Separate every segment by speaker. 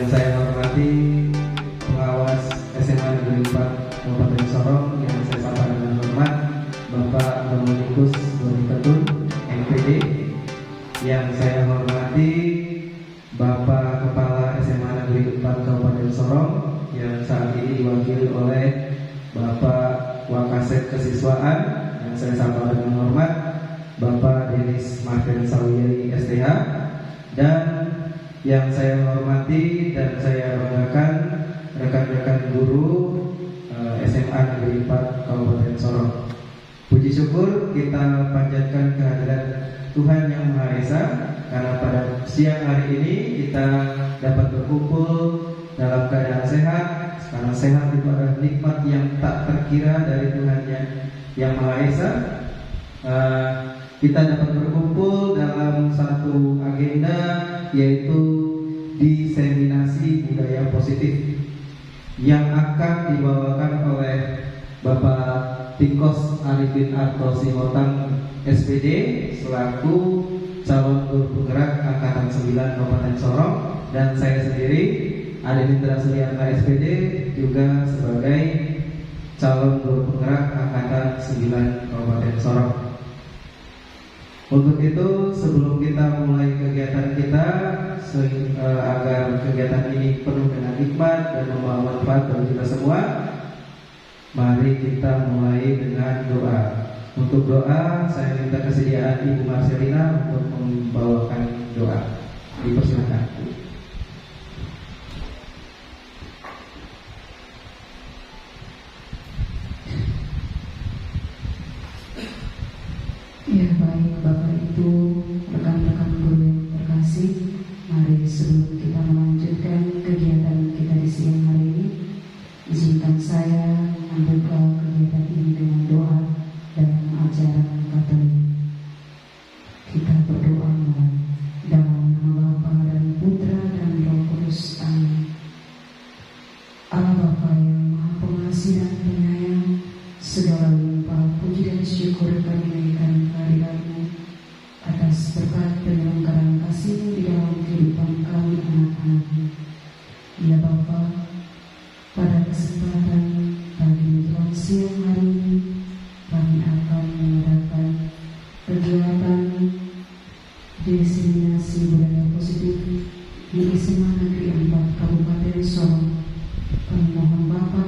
Speaker 1: saya hormati pengawas SMA Negeri 4 Kabupaten Sorong yang saya sapa dengan hormat Bapak Dominikus Doni Ketun, MPD. Yang saya hormati Bapak Kepala SMA Negeri 4 Kabupaten Sorong yang saat ini diwakili oleh Bapak Wakasek Kesiswaan yang saya sapa dengan hormat Bapak Denis Martin Sawyeri STH, dan yang saya hormati dan saya banggakan rekan-rekan guru SMA Negeri 4 Kabupaten Sorong. Puji syukur kita panjatkan kehadirat Tuhan Yang Maha Esa karena pada siang hari ini kita dapat berkumpul dalam keadaan sehat, karena sehat itu adalah nikmat yang tak terkira dari Tuhan Yang Maha Esa. Kita dapat berkumpul dalam satu agenda, yaitu diseminasi budaya positif yang akan dibawakan oleh Bapak Tingkos Arifin Arto Singotang SPD selaku calon guru penggerak Angkatan 9 Kabupaten Sorong, dan saya sendiri Adi Mitra Suryanta SPD juga sebagai calon guru penggerak Angkatan 9 Kabupaten Sorong. Untuk itu, sebelum kita mulai kegiatan kita, agar kegiatan ini penuh dengan hikmat dan membawa manfaat bagi kita semua, mari kita mulai dengan doa. Untuk doa, saya minta kesediaan Ibu Marcelina untuk membawakan doa. Dipersilakan.
Speaker 2: Ya, baik Bapak Ibu, rekan-rekan guru yang terkasih, mari sebelum kita melanjutkan kegiatan kita di siang hari ini, izinkan saya membuka kegiatan ini dengan doa dalam ajaran Katolik. Kita berdoa mulai dalam nama Bapa dan Putra dan Roh Kudus. Amin. Allah Bapa yang Maha Pengasih dan Penyayang, segala limpah puji dan syukur kami naikkan kehadirat-Mu atas berkat penyelenggaraan kasih-Mu di dalam kehidupan kami anak-anak-Mu. Ya Bapa, pada kesempatan pagi menjelang siang hari ini, kami akan mengadakan kegiatan diseminasi budaya positif di SMA Negeri 4 Kabupaten Sorong. Kami mohon Bapa,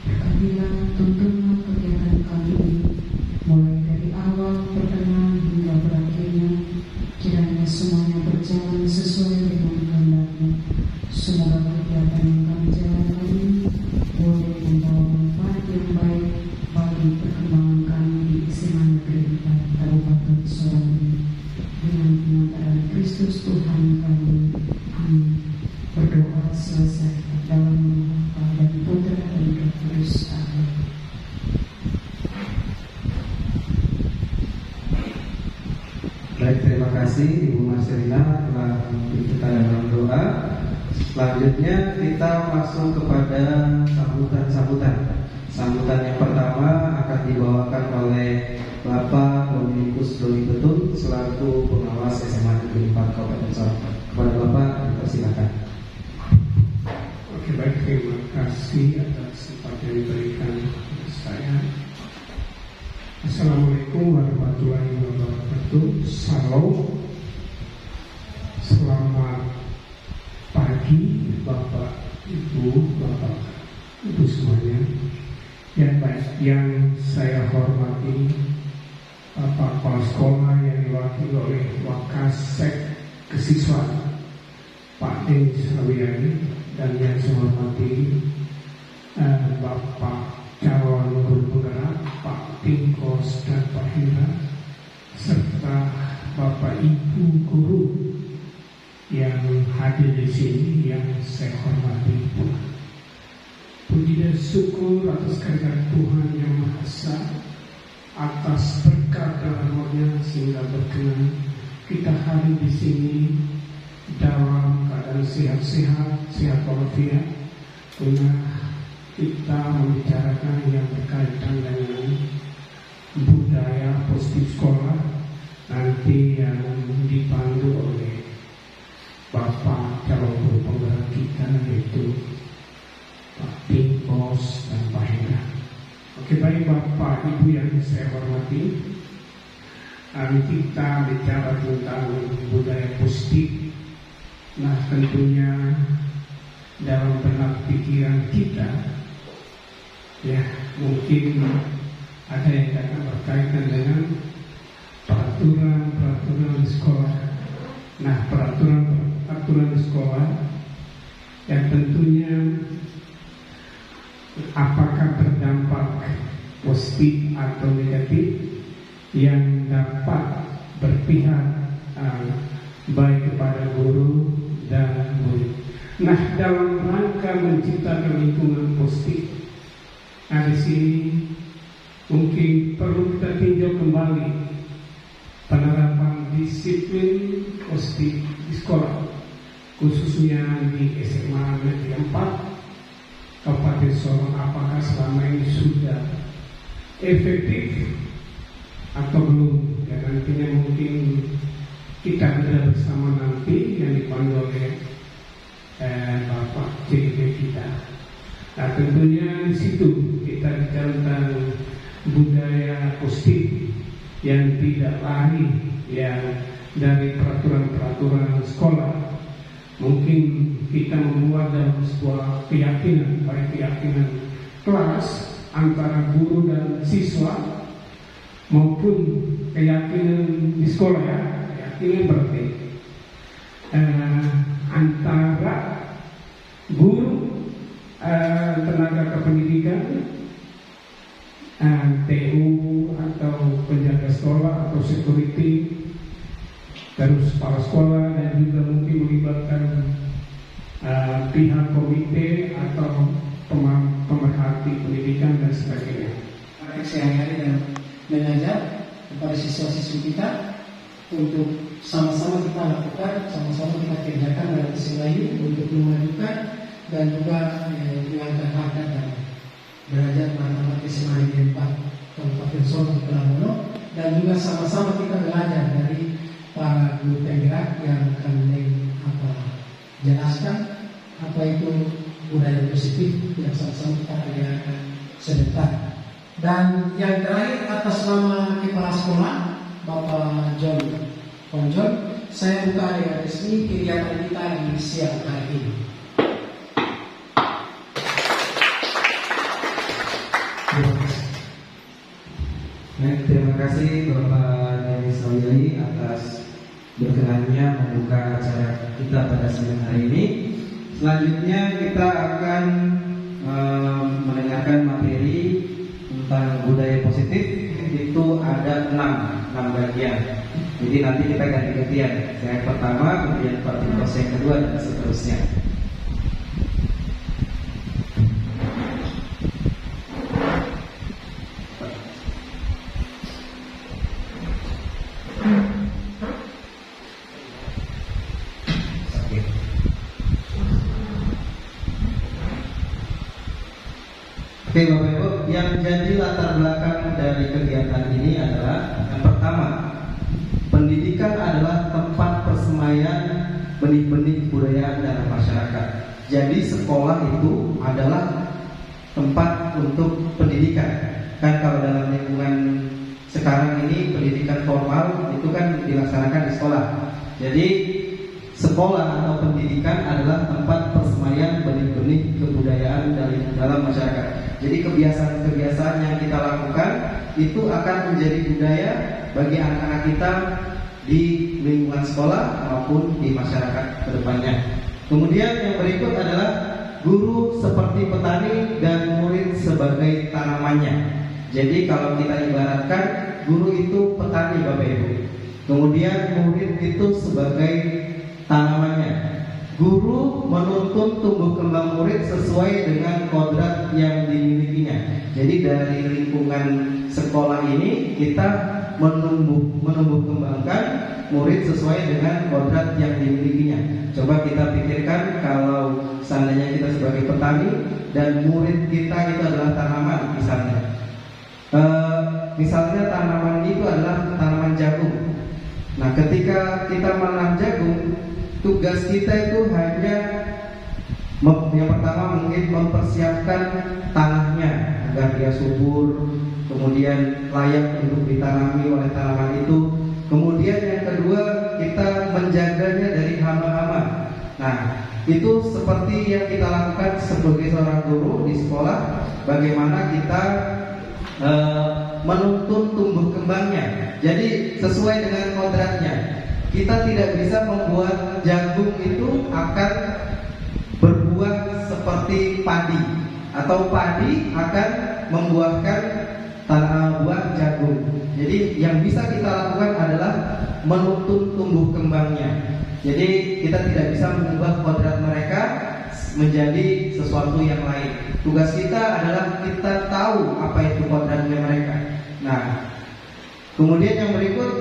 Speaker 2: berkatilah tuntunan kegiatan kami ini, mulai dari awal pertengahan hingga berakhirnya, kiranya semuanya berjalan sesuai dengan kehendak-Mu. Semoga kegiatan yang kami jalankan ini boleh membawa manfaat yang baik bagi perkembangan kami di SMA Negeri 4 Kabupaten Sorong ini. Dengan pengantaran Kristus Tuhan kami. Amin. Berdoa selesai dalam nama Bapa dan Putra dan Roh Kudus. Amin.
Speaker 1: Baik, terima kasih Ibu Marcelina telah memimpin kita dalam doa. Selanjutnya kita langsung kepada sambutan. Sambutan yang pertama akan dibawakan oleh Bapak Dominikus Doni Ketun selaku pengawas SMA Negeri 4 Kabupaten Sorong. Kepada Bapak, dipersilakan.
Speaker 3: Oke, baik, terima kasih atas kesempatan yang diberikan kepada saya. Assalamualaikum warahmatullahi wabarakatuh. Salam. Selamat pagi Bapak, Ibu, Bapak, Ibu semuanya. Yang baik, yang saya hormati Bapak Kepala Sekolah yang diwakili oleh Wakasek Kesiswaan Pak Denis Sawyeri, dan yang saya hormati Bapak calon guru penggerak Pak Tingkos dan Pak Hira, serta Bapak Ibu guru yang hadir di sini yang saya hormati. Puji dan syukur atas kehadiran Tuhan Yang Maha Esa, atas berkat dan rahmat-Nya sehingga berkenan kita hadir di sini dalam keadaan sehat-sehat, sehat walafiat, guna kita membicarakan yang berkaitan dengan budaya positif sekolah nanti yang dipandu oleh Bapak calon guru penggerak kita Bapak Ibu yang saya hormati, kita bicara tentang budaya positif. Nah, tentunya dalam benak pikiran kita, ya mungkin ada yang akan berkaitan dengan peraturan di sekolah. Nah, peraturan di sekolah yang tentunya apakah berdampak positif atau negatif yang dapat berpihak baik kepada guru dan murid. Nah, dalam rangka menciptakan lingkungan positif, di sini mungkin perlu kita tinjau kembali penerapan disiplin positif di sekolah, khususnya di SMA Negeri 4 Kabupaten Sorong. Apakah selama ini sudah efektif atau belum? Ya, nantinya mungkin kita belajar bersama nanti yang dipandu oleh Bapak CDP kita. Nah, tentunya di situ kita bicara tentang budaya positif yang tidak lari ya dari peraturan sekolah. Mungkin kita membuat dalam sebuah keyakinan, baik keyakinan kelas antara guru dan siswa maupun keyakinan di sekolah, ya keyakinan berarti antara guru, tenaga kependidikan, TU atau penjaga sekolah atau security, terus kepala sekolah, dan juga mungkin melibatkan pihak komite atau pemerhati pendidikan dan sebagainya.
Speaker 4: Sehari-hari dan mengajar kepada siswa-siswi kita untuk sama-sama kita lakukan, sama-sama kita kerjakan dalam Melayu untuk memajukan dan juga mengangkat harkat dan derajat martabat SMA Negeri 4 Kabupaten Sorong Pelamono, dan juga sama-sama kita belajar dari para guru penggerak yang akan jelaskan apa itu budaya positif yang sama-sama kita kerjakan sebentar. Dan yang terakhir, atas nama kepala sekolah Bapak John Ponjon, saya buka dengan resmi kegiatan kita di siang hari ini.
Speaker 1: Terima kasih Bapak Denis Sawyali atas berkenannya membuka acara kita pada siang hari ini. Selanjutnya kita akan mendengarkan materi tentang budaya positif. Itu ada 6 bagian. Jadi nanti kita ganti-gantian. Saya pertama, kemudian Pak Timos yang kedua, dan seterusnya. Oke Bapak Ibu, yang jadi latar belakang dari kegiatan ini adalah yang pertama, pendidikan adalah tempat persemaian benih-benih budaya dalam masyarakat. Jadi sekolah itu adalah tempat untuk pendidikan. Kan kalau dalam lingkungan sekarang ini pendidikan formal itu kan dilaksanakan di sekolah. Jadi sekolah atau pendidikan adalah tempat persemaian benih-benih kebudayaan dalam masyarakat. Jadi kebiasaan-kebiasaan yang kita lakukan itu akan menjadi budaya bagi anak-anak kita di lingkungan sekolah maupun di masyarakat kedepannya. Kemudian yang berikut adalah guru seperti petani dan murid sebagai tanamannya. Jadi kalau kita ibaratkan, guru itu petani Bapak Ibu, kemudian murid itu sebagai tanamannya. Guru menuntun tumbuh kembang murid sesuai dengan kodrat yang dimilikinya. Jadi dari lingkungan sekolah ini kita menumbuh kembangkan murid sesuai dengan kodrat yang dimilikinya. Coba kita pikirkan kalau seandainya kita sebagai petani dan murid kita itu adalah tanaman misalnya. Misalnya tanaman itu adalah tanaman jagung. Nah, ketika kita menanam jagung, tugas kita itu hanya yang pertama mungkin mempersiapkan tanahnya. agar dia subur, kemudian layak untuk ditanami oleh tanaman itu. Kemudian yang kedua, kita menjaganya dari hama-hama. Nah, itu seperti yang kita lakukan sebagai seorang guru di sekolah, bagaimana kita menuntun tumbuh kembangnya. Jadi sesuai dengan kodratnya. Kita tidak bisa membuat jagung itu akan berbuah seperti padi, atau padi akan membuahkan buah jagung. Jadi yang bisa kita lakukan adalah menuntun tumbuh kembangnya. Jadi kita tidak bisa mengubah kodrat mereka menjadi sesuatu yang lain. Tugas kita adalah kita tahu apa itu kodratnya mereka. Nah, kemudian yang berikut,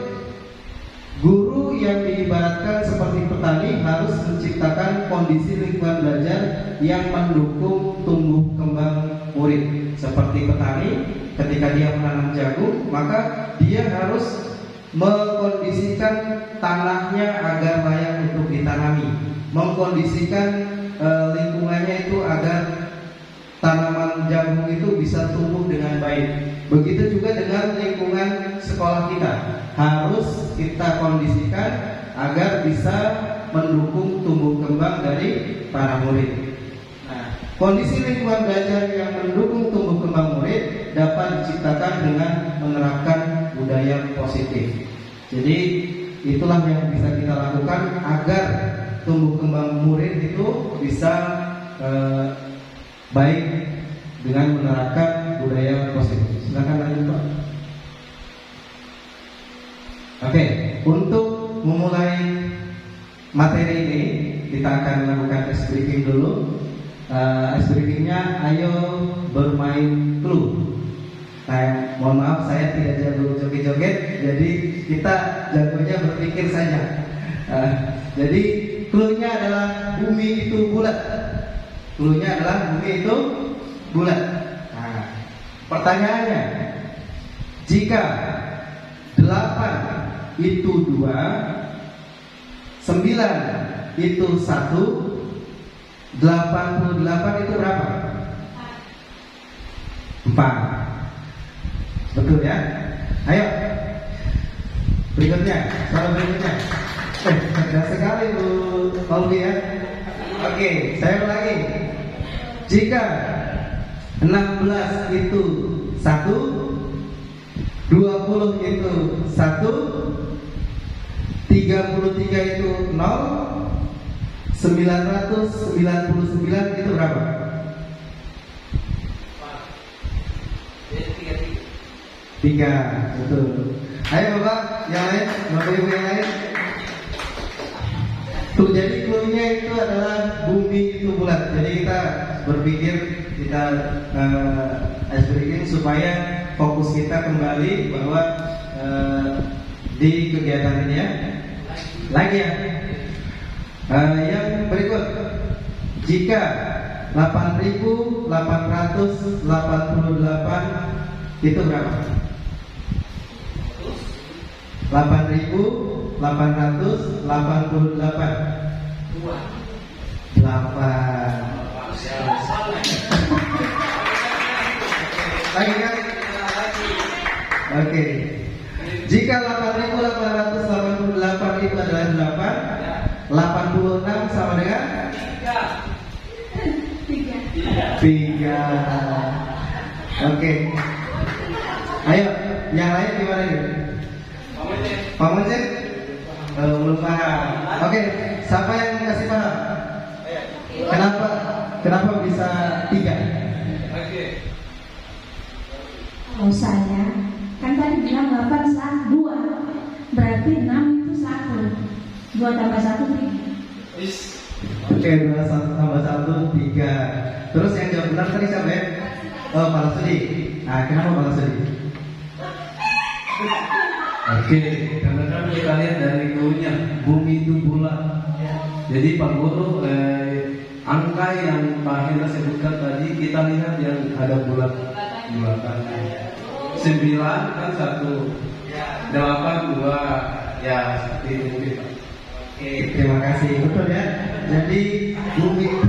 Speaker 1: guru yang diibaratkan seperti petani harus menciptakan kondisi lingkungan belajar yang mendukung tumbuh kembang murid. Seperti petani, ketika dia menanam jagung, maka dia harus mengkondisikan tanahnya agar layak untuk ditanami, mengkondisikan lingkungannya itu agar tanaman jagung itu bisa tumbuh dengan baik. Begitu juga dengan lingkungan sekolah kita, harus kita kondisikan agar bisa mendukung tumbuh kembang dari para murid. Nah, kondisi lingkungan belajar yang mendukung tumbuh kembang murid dapat diciptakan dengan menerapkan budaya positif. Jadi itulah yang bisa kita lakukan agar tumbuh kembang murid itu bisa baik dengan menerapkan budaya positif. Silakan lanjut, Pak. Oke, untuk memulai materi ini kita akan melakukan ice breaking dulu. Ice breakingnya, ayo bermain clue. Nah, mohon maaf saya tidak jago joget-joget, jadi kita jagonya berpikir saja. Jadi clue-nya adalah bumi itu bulat. Clue-nya adalah bumi itu bulat. Nah, pertanyaannya, jika 8 itu 2, 9 itu 1, 88 itu berapa? 4. Betul ya? Ayo. Berikutnya, soal berikutnya. Cerdas sekali Bu Pauli ya. Oke, saya ulangi. Jika 16 itu 1, 20 itu 1, 33 itu 0, 999 itu berapa? 3, betul. Ayo Bapak, yang lain, Bapak Ibu yang lain. Tuh, jadi clue-nya itu adalah bumi itu bulat. Jadi kita berpikir, kita ice breaking supaya fokus kita kembali bahwa di kegiatan ini ya. Lagi ya. Yang berikut, jika 8.888 itu berapa? 8.888 8. Lagi kan? Oke. Jika 8.888 itu adalah 8, 86 sama dengan 3. Oke. Ayo, yang lain gimana nih? Pak Muncik? Belum paham. Oke, siapa yang kasih paham? Kenapa bisa 3?
Speaker 5: Kalau saya kan tadi bilang 8 saat 2, berarti 6 itu 1. 2 tambah 1 3.
Speaker 1: Oke, 2 tambah 1 3. Terus yang jawab benar tadi siapa ya? Oh, Pak Lasudi. Nah, kenapa Pak Lasudi?
Speaker 6: Oke, karena kan kita lihat dari clue-nya, bumi itu bulat. Jadi Pak Guru, angka yang Pak Hendra sebutkan tadi, kita lihat yang ada bulatannya. 9 kan 1, 8 2, ya seperti itu mungkin Pak.
Speaker 1: Oke, terima kasih. Betul ya. Jadi bumi itu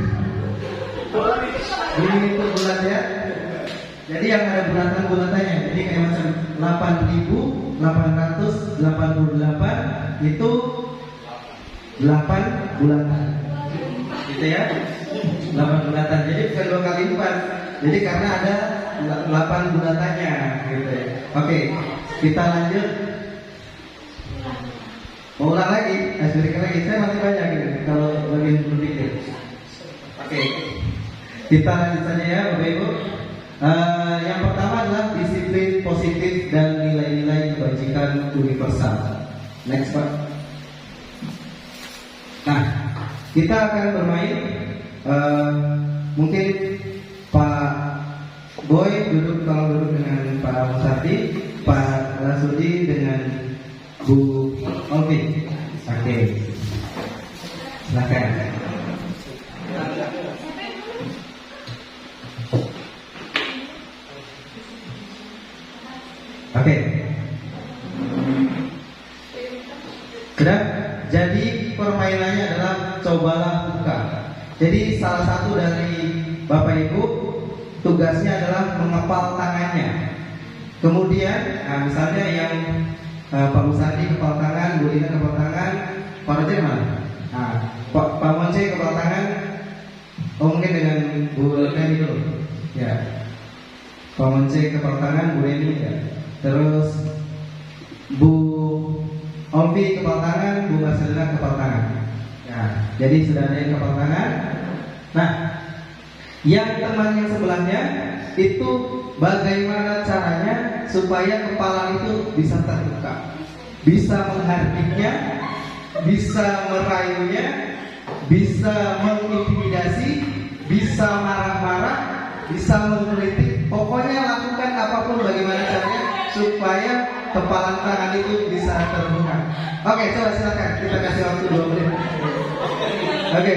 Speaker 1: bulat ya. Jadi yang ada bulatan-bulatannya. Jadi kayak macam 8.888 itu 8 bulatan. Gitu ya. 8 bulatan. Jadi bukan 2 kali 4. Jadi karena ada 8 bulatannya gitu ya. Oke, kita lanjut. Mau ulang lagi, berikan lagi. Saya masih banyak gitu, kalau bagian berpikir. Oke, kita lanjut saja ya, Bapak Ibu. Yang pertama adalah disiplin positif dan nilai-nilai kebajikan universal. Next Pak. Nah, kita akan bermain. Mungkin Pak Boy duduk dengan Pak Musati, Pak Rasudi dengan Bu Olvi. Oke, silakan. Oke. Sudah. Jadi permainannya adalah cobalah buka. Jadi salah satu dari Bapak Ibu tugasnya adalah mengepal tangannya. Kemudian, misalnya yang Pak Musadi kepal tangan, Bu Lina kepal tangan, Pak Roger mana? Pak Monce kepal tangan. Oh mungkin dengan Bu Leni dulu. Ya. Pak Monce kepal tangan, Bu Leni ya. Terus Bu Olvi kepal tangan, Bu Marcelina kepal tangan. Ya, jadi sudah ada yang kepal tangan. Nah, yang teman yang sebelahnya itu bagaimana caranya supaya kepala itu bisa terbuka, bisa menghardiknya, bisa merayunya, bisa mengintimidasi, bisa marah-marah, bisa mengkritik. Pokoknya lakukan apapun bagaimana caranya supaya kepala tangan itu bisa terbuka. Oke, coba silakan kita kasih waktu 2 menit. Oke,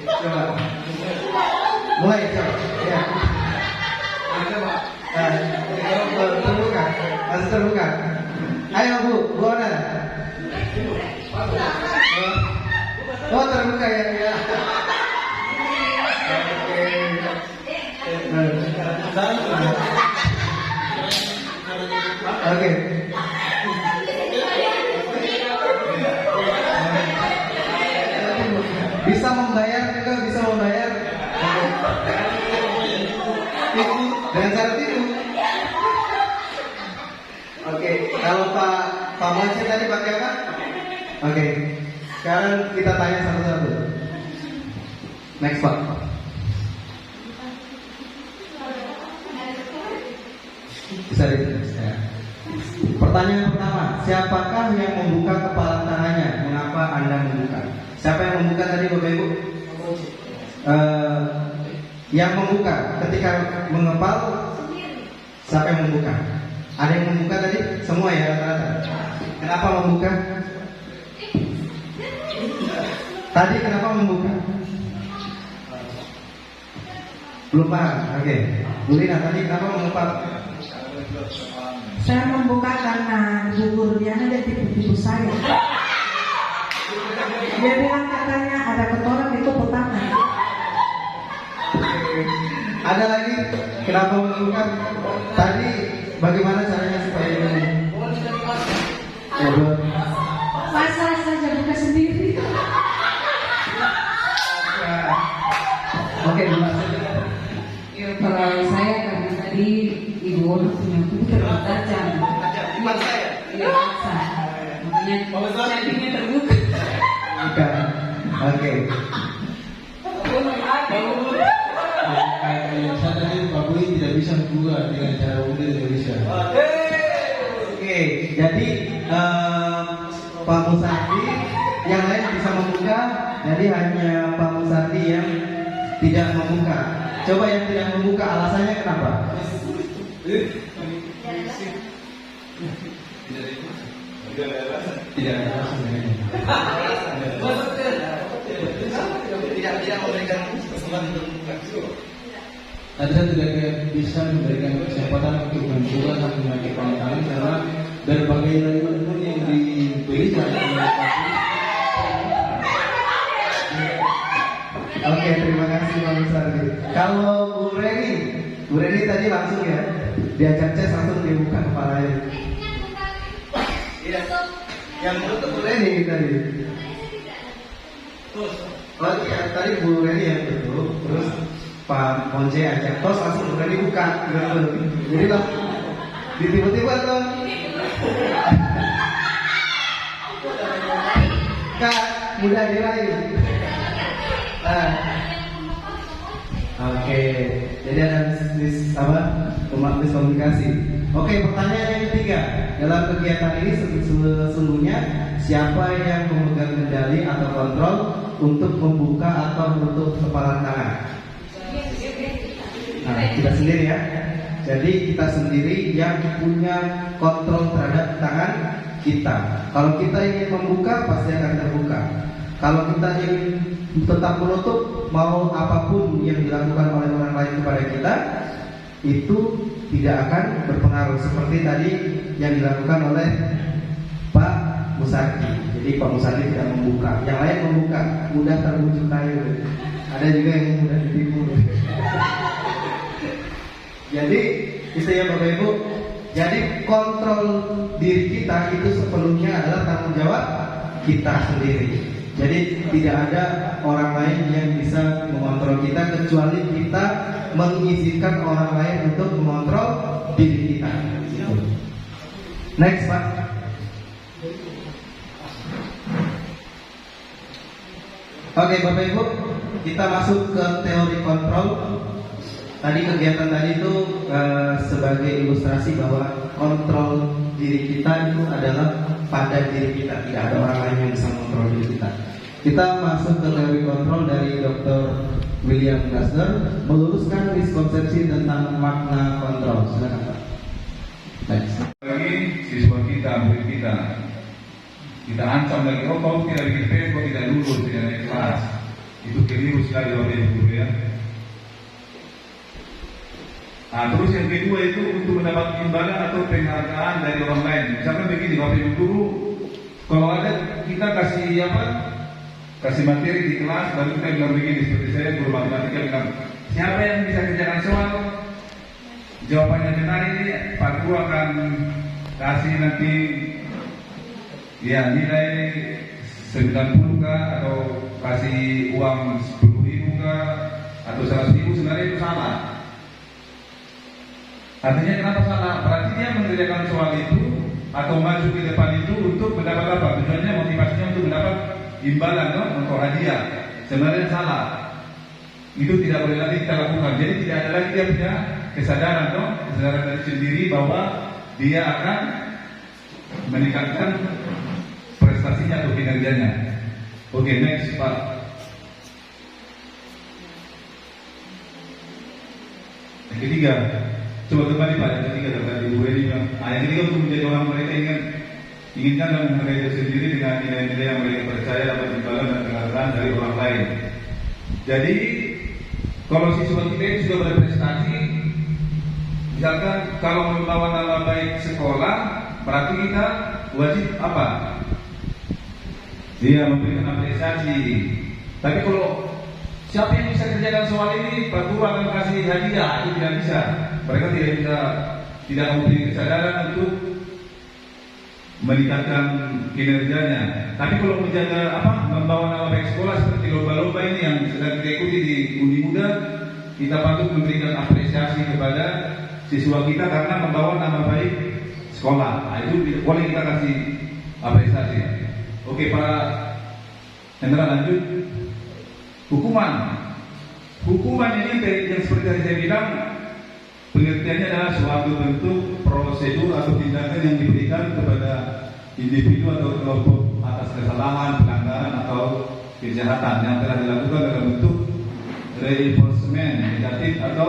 Speaker 1: coba mulai coba. Ya. Terbuka, masih terbuka. Ayo Bu Ona. Oh terbuka ya. Oke. Bisa membayar juga, bisa membayar. Dengan cara itu. Oke. Kalau Pak Monce tadi pakai apa? Oke. Sekarang kita tanya satu-satu. Next Pak. Bisa ditulis ya. Pertanyaan pertama, siapakah yang membuka kepala tangannya? Mengapa Anda membuka? Siapa yang membuka tadi Bapak Ibu? Yang membuka ketika mengepal, siapa yang membuka? Ada yang membuka tadi? Semua ya rata-rata. Kenapa membuka? Tadi kenapa membuka? Belum paham. Oke. Bu Lina tadi kenapa mengepal?
Speaker 2: Saya membuka karena Bu Gurdiana dia tipu-tipu saya. Dia bilang katanya ada kotoran di tepuk tangan.
Speaker 1: Ada lagi kenapa membuka? Tadi bagaimana caranya supaya ini?
Speaker 5: Masa saja buka sendiri.
Speaker 1: Oke, dulu.
Speaker 2: Ya, kalau saya karena tadi Ibu Ona punya tubuh terlalu tajam.
Speaker 1: Iman saya.
Speaker 2: Iya, makanya sampingnya terbuka.
Speaker 1: Bukan. Oke.
Speaker 6: Kayak saya tadi Pak Boy tidak bisa juga dengan cara umum tidak bisa.
Speaker 1: Oke. Jadi Pak Musadi yang lain bisa membuka. Jadi hanya Pak Musadi yang tidak membuka. Coba yang tidak membuka alasannya kenapa? Tidak ada alasan. Tidak memberikan kesempatan untuk membuka.
Speaker 6: Tadi saya tidak bisa memberikan kesempatan untuk membuka sampai memakai tangan karena berbagai layanan yang diberikan oleh Pak
Speaker 1: Oke, terima kasih Pak Musardi. Kalau Bu Reni tadi langsung ya, diajak cek langsung dibuka kepalanya. Iya, yang menurut Bu Reni tadi. Oh iya, tadi Bu Reni yang betul, terus Pak Monje ajak, terus langsung Bu Reni buka, gitu. Jadi langsung tiba-tiba tuh. Kak, mudah dirayu. Oke, jadi ada miskomunikasi. Oke, pertanyaan yang ketiga. Dalam kegiatan ini sesungguhnya siapa yang memegang kendali atau kontrol untuk membuka atau menutup kepalan tangan? Nah, kita sendiri ya. Jadi kita sendiri yang punya kontrol terhadap tangan kita. Kalau kita ingin membuka, pasti akan terbuka. Kalau kita ingin tetap menutup, mau apapun yang dilakukan oleh orang lain kepada kita, itu tidak akan berpengaruh. Seperti tadi yang dilakukan oleh Pak Musardi. Jadi Pak Musardi tidak membuka, yang lain membuka, mudah terbujuk kayu. Ada juga yang mudah ditipu. Jadi itu ya Bapak Ibu. Jadi kontrol diri kita itu sepenuhnya adalah tanggung jawab kita sendiri. Jadi tidak ada orang lain yang bisa mengontrol kita kecuali kita mengizinkan orang lain untuk mengontrol diri kita. Next Pak. Oke Bapak Ibu, kita masuk ke teori kontrol. Tadi kegiatan tadi itu sebagai ilustrasi bahwa kontrol diri kita itu adalah pada diri kita, tidak ada orang lain yang bisa mengontrol diri kita. Kita masuk ke teori kontrol dari Dr. William Glasner, meluruskan miskonsepsi tentang makna kontrol. Silakan Pak. Next.
Speaker 7: Lagi siswa kita, murid kita ancam lagi, oh kau tidak bikin tes, kau tidak lulus, tidak naik kelas. Itu keliru sekali oleh guru ya. Nah, terus yang kedua itu untuk mendapat imbalan atau penghargaan dari orang lain. Misalkan begini, Bapak Ibu guru, kalau ada kita kasih materi di kelas, lalu kita bilang begini, seperti saya guru matematika bilang, siapa yang bisa kerjakan soal, jawabannya benar ini, Pak Guru akan kasih nanti ya nilai 90 kah, atau kasih uang 10.000 kah, atau 100.000, sebenarnya itu salah. Artinya kenapa salah? Berarti dia mengerjakan soal itu atau maju ke depan itu untuk mendapat apa? Tujuannya, motivasinya untuk mendapat imbalan, no? Untuk hadiah. Sebenarnya salah. Itu tidak boleh lagi kita lakukan. Jadi tidak ada lagi dia punya kesadaran, no? Kesadaran dari sendiri bahwa dia akan meningkatkan prestasinya atau kinerjanya. Oke, next Pak. Yang ketiga. Coba kembali Pak, yang ketiga dari Ibu Eni. Yang ketiga untuk menjadi orang mereka inginkan dan mereka sendiri dengan nilai-nilai yang mereka percaya dapat imbalan dan penghargaan dari orang lain. Jadi kalau siswa kita ini sudah berprestasi, misalkan kalau membawa nama baik sekolah, berarti kita wajib apa? Dia memberikan apresiasi. Tapi kalau siapa yang bisa kerjakan soal ini, Pak Guru akan kasih hadiah, itu tidak bisa. Mereka tidak memiliki kesadaran untuk meningkatkan kinerjanya. Tapi kalau menjaga membawa nama baik sekolah seperti lomba-lomba ini yang sedang kita ikuti di Undi Muda, kita patut memberikan apresiasi kepada siswa kita karena membawa nama baik sekolah. Nah, itu boleh kita kasih apresiasi. Oke Pak Hendra, lanjut. Hukuman ini yang seperti tadi saya bilang, pengertiannya adalah suatu bentuk prosedur atau tindakan yang diberikan kepada individu atau kelompok atas kesalahan, pelanggaran atau kejahatan yang telah dilakukan dalam bentuk reinforcement negatif atau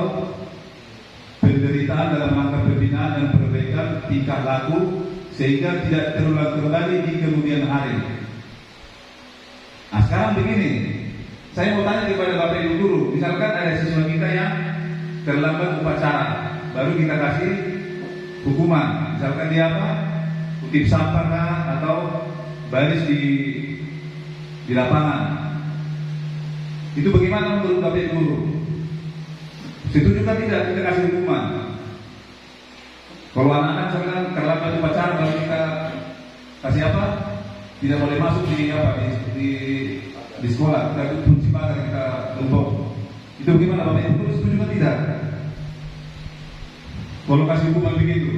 Speaker 7: penderitaan dalam rangka pembinaan dan perbaikan tingkah laku sehingga tidak terulang kembali di kemudian hari. Nah sekarang begini, saya mau tanya kepada Bapak Ibu guru, misalkan ada siswa kita yang terlambat upacara, baru kita kasih hukuman. Misalkan dia kutip sampah atau baris di lapangan. Itu bagaimana menurut Bapak Guru? Setujukah tidak kita kasih hukuman? Kalau anak-anak sekarang terlambat upacara, kalau kita kasih apa? Tidak boleh masuk di apa di sekolah, kita kunci pagar, kita tumpuk. Itu bagaimana Bapak Ibu? Setuju atau tidak? Kalau kasih hukuman begitu,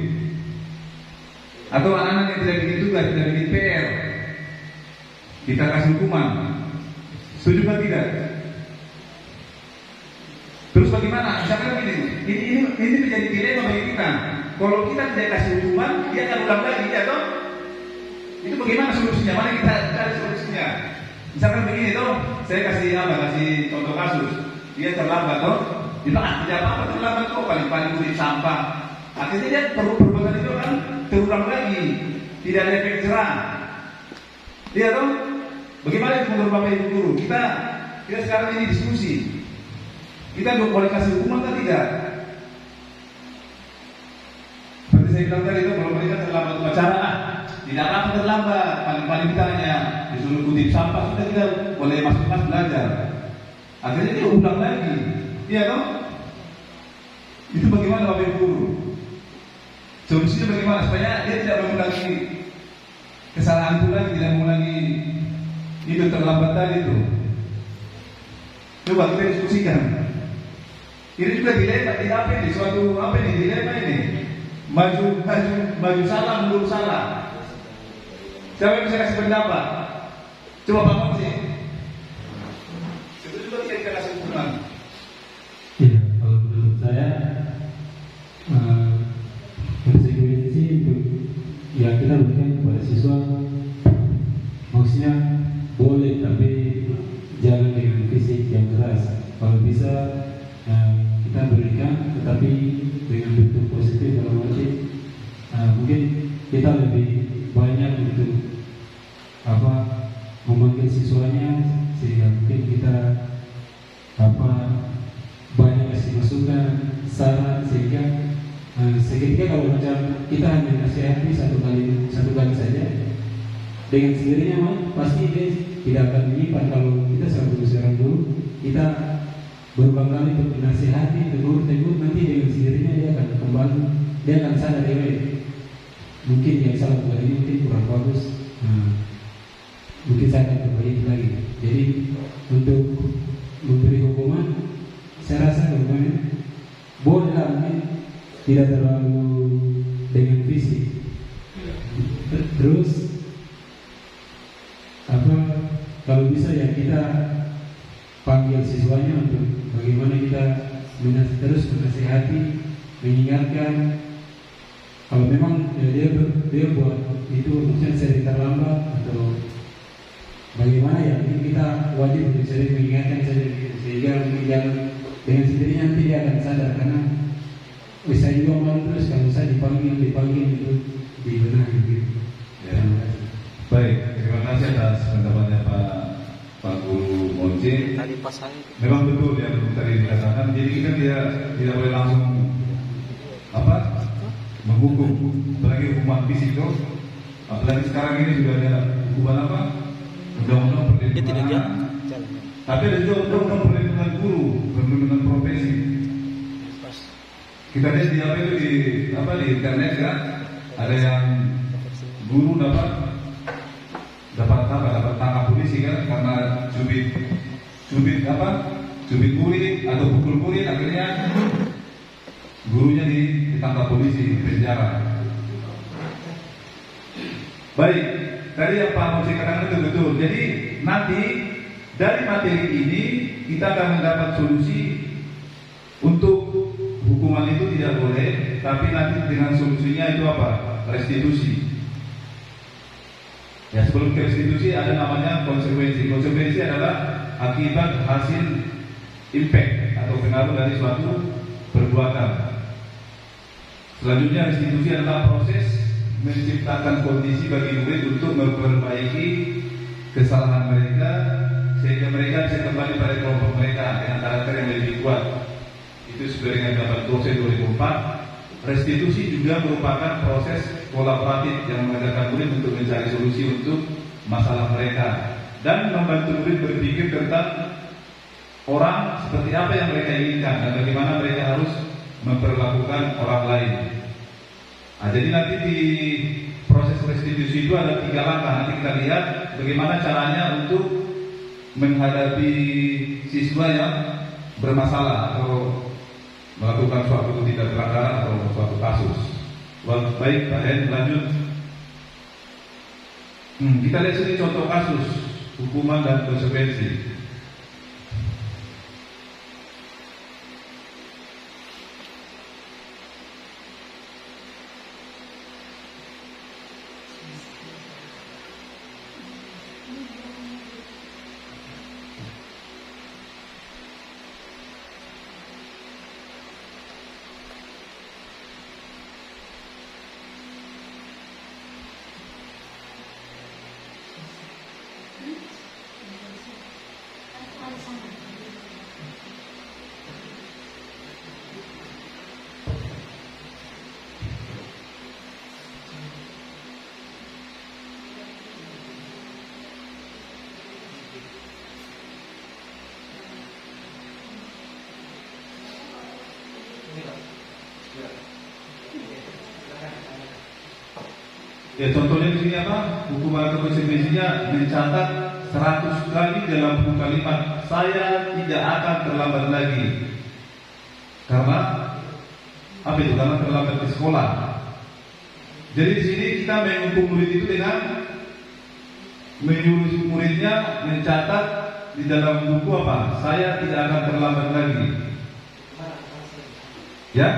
Speaker 7: atau anak-anak yang tidak bikin tugas, tidak bikin PR, kita kasih hukuman, setuju atau tidak? Terus bagaimana? Misalkan ini menjadi dilema bagi kita. Kalau kita tidak kasih hukuman, dia akan ulang lagi, ya toh? Itu bagaimana solusinya? Mana kita cari solusinya? Misalkan begini toh, saya kasih contoh kasus, dia terlambat toh, tidak apa-apa terlambat kok, paling-paling kulit sampah. Akhirnya dia perbuatan itu kan terulang lagi, tidak ada efek jerah. Iya toh? Bagaimana itu menurut Bapak Ibu Guru? Kita sekarang ini diskusi. Kita boleh kasih hukuman atau tidak? Seperti saya bilang tadi itu, kalau mereka terlambat upacara, tidak apa-apa terlambat, paling-paling kita hanya disuruh kutip sampah, sudah kita boleh masuk kelas belajar. Akhirnya dia ulang lagi, iya toh? Itu bagaimana Bapak Ibu Guru? Solusinya bagaimana supaya dia tidak mengulangi kesalahan itu lagi, tidak mengulangi itu terlambat tadi itu? Coba kita diskusikan. Ini juga dilema, apa ini? Suatu apa ini? Dilema ini. Maju salah, mundur salah. Siapa yang bisa kasih pendapat? Coba Pak Monsi. Itu juga tidak kita kasih hukuman.
Speaker 8: Iya, kalau menurut saya konsekuensi untuk yang kita berikan kepada siswa, maksudnya boleh tapi jangan dengan fisik yang keras. Kalau bisa kita berikan, tetapi dengan bentuk positif dalam arti mungkin kita lebih banyak untuk memanggil siswanya, sehingga mungkin kita banyak kasih masukan, saran, sehingga seketika kalau macam kita hanya nasihati satu kali saja, dengan sendirinya pasti dia tidak akan menyimpan. Kalau kita seorang guru, kita berulang kali bernasihati, tegur, nanti dengan sendirinya dia akan kembali, dia akan sadar mungkin yang salah buat ini mungkin kurang bagus, mungkin saya akan perbaiki lagi. Jadi untuk memberi hukuman, saya rasa hukumannya boleh lah, mungkin tidak terlalu dengan fisik. Terus kalau bisa ya kita panggil siswanya untuk bagaimana kita terus menasihati, mengingatkan. Kalau memang dia buat itu maksudnya sering terlambat atau bagaimana, ya mungkin kita wajib untuk sering mengingatkan saja, sehingga jangan dengan sendirinya nanti dia akan sadar. Karena saya juga malu terus kalau saya dipanggil itu dibenahi gitu.
Speaker 7: Ya. Baik, terima kasih atas pendapatnya Pak Guru Monce. Memang betul yang tadi dikatakan. Jadi kita tidak boleh langsung menghukum, apalagi hukuman fisik itu. Apalagi sekarang ini sudah ada hukuman undang-undang perlindungan anak. Tapi ada juga undang-undang perlindungan guru, perlindungan profesi. Kita lihat di internet kan, ada yang guru dapat tangkap polisi kan karena cubit murid atau pukul murid, akhirnya gurunya ditangkap polisi, di penjara. Baik, tadi yang Pak Monsi katakan itu betul. Jadi nanti dari materi ini kita akan mendapat solusi untuk hukuman itu tidak boleh, tapi nanti dengan solusinya itu restitusi. Ya, sebelum ke restitusi ada namanya konsekuensi. Konsekuensi adalah akibat hasil impact atau pengaruh dari suatu perbuatan. Selanjutnya restitusi adalah proses menciptakan kondisi bagi murid untuk memperbaiki kesalahan mereka sehingga mereka bisa kembali pada kelompok mereka dengan karakter yang lebih kuat. Itu sesuai dengan gambar dosen 2004. Restitusi juga merupakan proses kolaboratif yang mengajarkan murid untuk mencari solusi untuk masalah mereka dan membantu murid berpikir tentang orang seperti apa yang mereka inginkan dan bagaimana mereka harus memperlakukan orang lain. Nah, jadi nanti di proses restitusi itu ada 3 langkah. Nanti kita lihat bagaimana caranya untuk menghadapi siswa yang bermasalah atau melakukan suatu tindak pelanggaran atau suatu kasus. Baik, Pak Hen, lanjut. Kita lihat sini contoh kasus hukuman dan konsekuensi. Ya, contohnya di sini apa? Hukuman atau konsekuensinya mencatat 100 kali dalam buku kalimat, saya tidak akan terlambat lagi. Karena apa itu? Karena terlambat ke sekolah. Jadi di sini kita menghukum murid itu dengan menyuruh muridnya mencatat di dalam buku apa? Saya tidak akan terlambat lagi. Ya?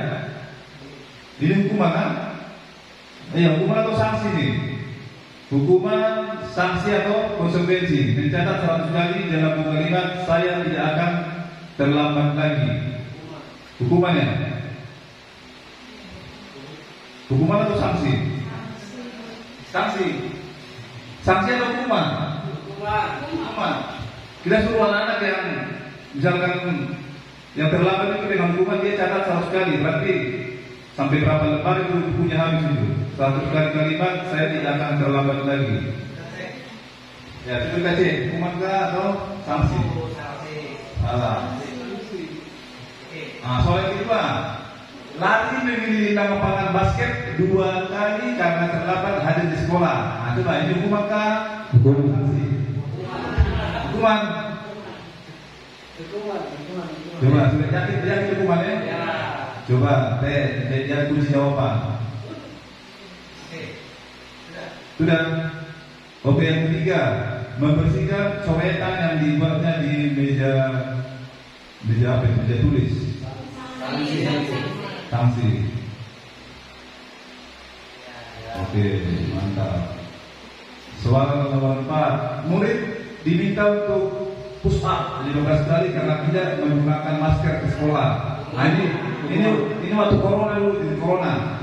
Speaker 7: Ini hukuman kan? Hukuman atau sanksi nih? Hukuman, sanksi atau konsekuensi. Mencatat 100 kali dalam buku kalimat, saya tidak akan terlambat lagi. Hukumannya? Hukuman atau sanksi? Sanksi. Sanksi atau hukuman? Hukuman. Kita suruh anak-anak yang misalkan yang terlambat itu dengan hukuman dia catat 100 kali, berarti sampai berapa lembar itu bukunya habis itu. 100 kali kalimat, saya tidak akan terlambat lagi. Ya, itu kasih hukuman kah atau sanksi? Salah. Soal yang kedua, lari memilih lapangan basket 2 kali karena terlambat hadir di sekolah. Coba ini hukuman kah? Sanksi. Hukuman. Coba, sudah yakin hukumannya? Coba, dia kunci jawaban. Sudah. Oke, yang ketiga, membersihkan coretan yang dibuatnya di meja apa? Meja tulis. Sanksi. Oke, mantap. Soal nomor 4, murid diminta untuk push up 15 kali karena tidak menggunakan masker ke sekolah. Nah, ini waktu corona dulu, di corona.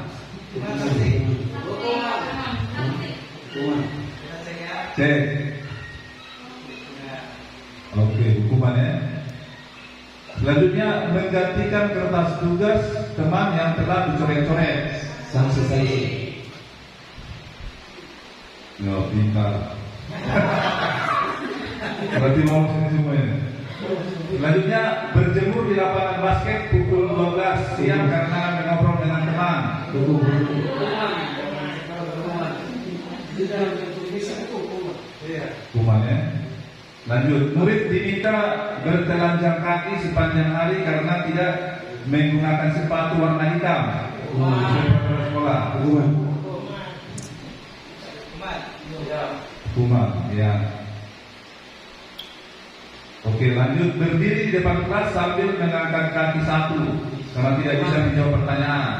Speaker 7: Cek. Oke, hukumannya. Selanjutnya menggantikan kertas tugas teman yang telah dicoret-coret.
Speaker 8: Sanksi.
Speaker 7: Ya, pintar. Berarti mau sini semuanya. Selanjutnya berjemur di lapangan basket pukul 12 siang karena mengobrol dengan teman. Hukumannya. Lanjut, murid diminta bertelanjang kaki sepanjang hari karena tidak menggunakan sepatu warna hitam. Sekolah. Hukuman, ya. Oke, lanjut, berdiri di depan kelas sambil mengangkat kaki satu karena tidak bisa menjawab pertanyaan.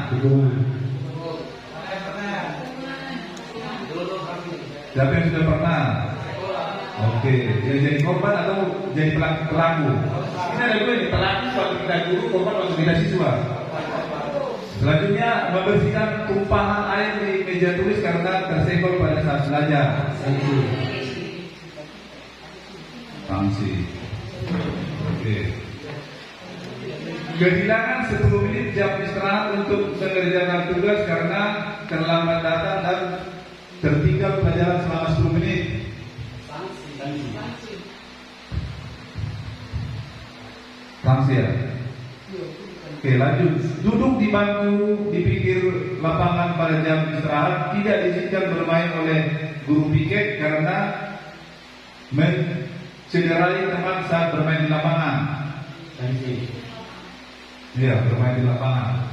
Speaker 7: Siapa yang sudah pernah? Oke, jadi korban atau jadi pelaku? Ini ada dua, pelaku waktu kita guru, korban waktu kita siswa. Selanjutnya membersihkan tumpahan air di meja tulis karena tersenggol pada saat belajar. Sanksi. Oke. Kehilangan 10 menit jam istirahat untuk mengerjakan tugas karena terlambat datang dan tertinggal pelajaran selama 10 menit. Sanksi ya. Oke, lanjut. Duduk di bangku di pinggir lapangan pada jam istirahat tidak diizinkan bermain oleh guru piket karena mencederai teman saat bermain di lapangan. Iya, bermain di lapangan.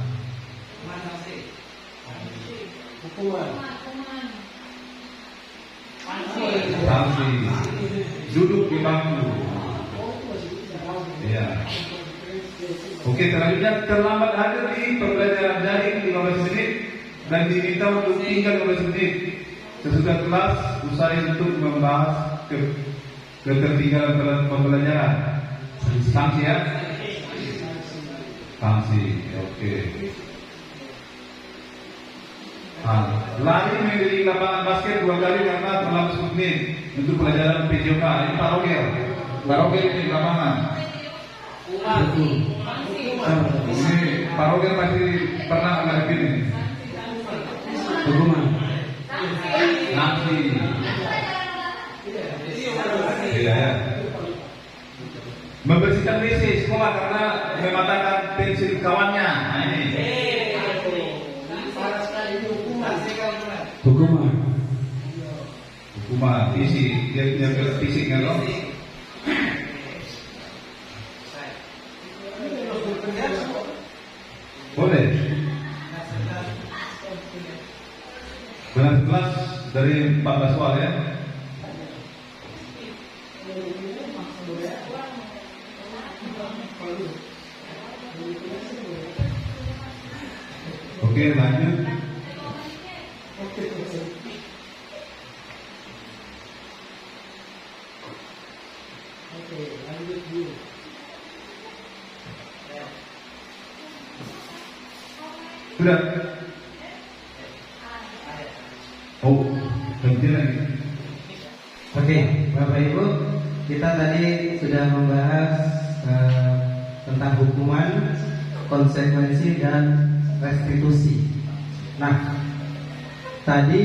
Speaker 7: Sanksi. Duduk di bangku. Iya. Oke, selanjutnya terlambat hadir di pembelajaran daring 15 menit dan diminta untuk tinggal 15 menit sesudah kelas usai untuk membahas ketertinggalan pembelajaran. Sanksi ya? Sanksi, oke. Lari mengelilingi lapangan basket 2 kali karena terlambat 10 menit untuk pelajaran PJK. Ini Pak Roger di lapangan. Ini Pak Roger pasti pernah menghadapi ini.
Speaker 8: Hukuman.
Speaker 7: Sanksi. Tidak ya. Membersihkan WC sekolah karena mematahkan pensil kawannya. Nah, ini. Hukuman fisik, dia fisiknya loh. Boleh. Kelas dari 14 soal ya. Oke, lanjut. Sudah. Oh, berhenti lagi.
Speaker 1: Oke, Bapak Ibu, kita tadi sudah membahas tentang hukuman, konsekuensi dan restitusi. Nah, tadi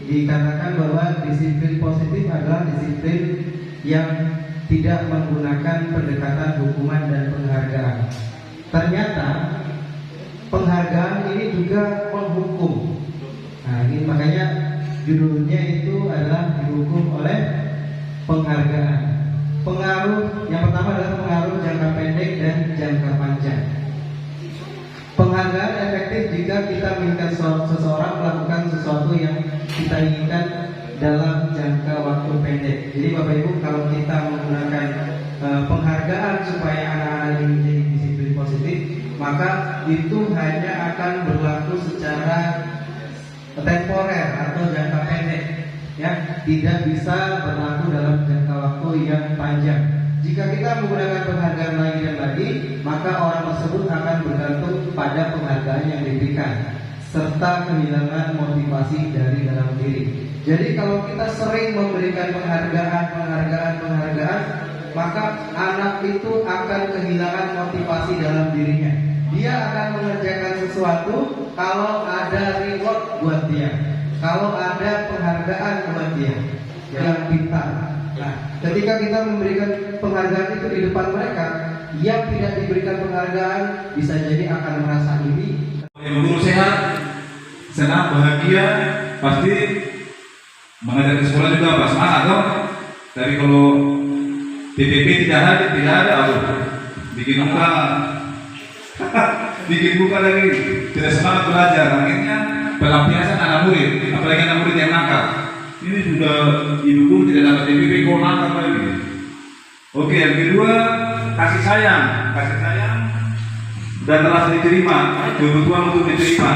Speaker 1: dikatakan bahwa disiplin positif adalah disiplin yang tidak menggunakan pendekatan hukuman dan penghargaan. Ternyata penghargaan ini juga menghukum. Nah, ini makanya judulnya itu adalah dihukum oleh penghargaan. Pengaruh yang pertama adalah pengaruh jangka pendek dan jangka panjang. Penghargaan efektif jika kita menginginkan seseorang melakukan sesuatu yang kita inginkan dalam jangka waktu pendek. Jadi Bapak Ibu, kalau kita menggunakan penghargaan supaya anak-anak ini menjadi disiplin positif, maka itu hanya akan berlaku secara temporer atau jangka pendek, ya, tidak bisa berlaku dalam jangka waktu yang panjang. Jika kita menggunakan penghargaan lagi dan lagi, maka orang tersebut akan bergantung pada penghargaan yang diberikan serta kehilangan motivasi dari dalam diri. Jadi kalau kita sering memberikan penghargaan, maka anak itu akan kehilangan motivasi dalam dirinya. Dia akan mengerjakan sesuatu kalau ada reward buat dia, kalau ada penghargaan buat dia, yang pintar. Nah, ketika kita memberikan penghargaan itu di depan mereka, yang tidak diberikan penghargaan bisa jadi akan merasa iri.
Speaker 7: Guru sehat, senang, bahagia, pasti mengajar di sekolah juga pas semangat dong. Tapi kalau TPP tidak ada, bikin muka lagi, tidak semangat belajar. Akhirnya pelampiasan anak murid, apalagi anak murid yang nakal. Ini sudah ibu guru tidak dapat TPP, kok nakal lagi. Oke, yang kedua kasih sayang dan telah diterima, kebutuhan untuk diterima,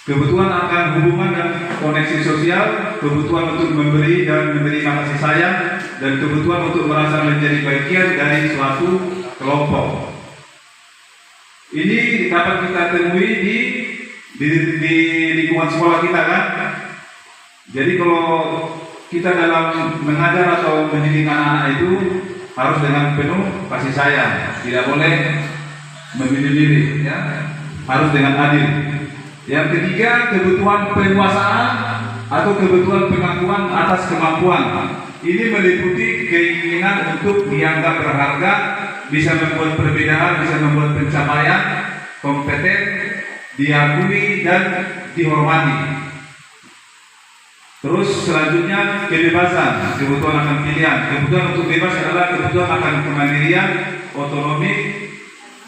Speaker 7: kebutuhan akan hubungan dan koneksi sosial, kebutuhan untuk memberi dan menerima kasih sayang, dan kebutuhan untuk merasa menjadi bagian dari suatu kelompok. Ini dapat kita temui di lingkungan sekolah kita kan. Jadi kalau kita dalam mengajar atau mendidik anak-anak itu harus dengan penuh kasih sayang, tidak boleh memilih-milih, ya, harus dengan adil. Yang ketiga, kebutuhan penguasaan atau kebutuhan pengakuan atas kemampuan. Ini meliputi keinginan untuk dianggap berharga bisa membuat perbedaan, bisa membuat pencapaian, kompeten, diakui dan dihormati. Terus selanjutnya kebebasan, kebutuhan akan pilihan. Kebutuhan untuk bebas adalah kebutuhan akan kemandirian, otonomi,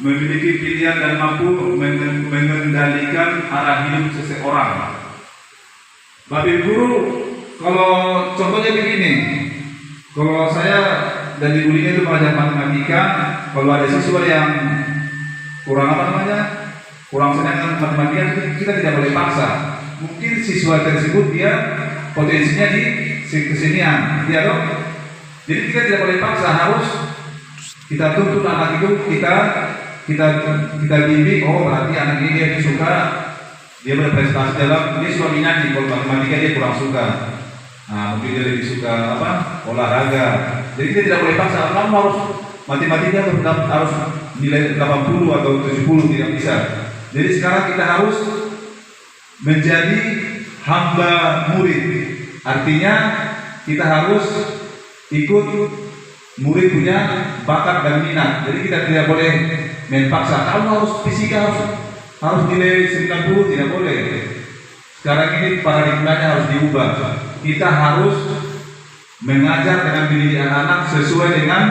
Speaker 7: memiliki pilihan dan mampu mengendalikan arah hidup seseorang. Bapak Ibu Guru, kalau contohnya begini, kalau saya dan Ibu Lina itu belajar matematika, kalau ada siswa yang kurang kurang senang dengan matematika, kita tidak boleh paksa. Mungkin siswa tersebut dia potensinya di kesenian, ya dong. Jadi kita tidak boleh paksa, harus kita tuntut anak itu, kita bimbing. Oh, berarti anak ini dia suka, dia berprestasi dalam, dia suka menyanyi. Kalau matematika dia kurang suka. Nah, mungkin dia lebih suka olahraga. Jadi kita tidak boleh paksa. Kamu harus matematika harus nilai 80 atau 70, tidak bisa. Jadi sekarang kita harus menjadi hamba murid. Artinya kita harus ikut murid punya bakat dan minat. Jadi kita tidak boleh main paksa. Kamu harus fisika harus nilai 90, tidak boleh. Sekarang ini paradigmanya harus diubah. Kita harus mengajar dengan mendidik anak sesuai dengan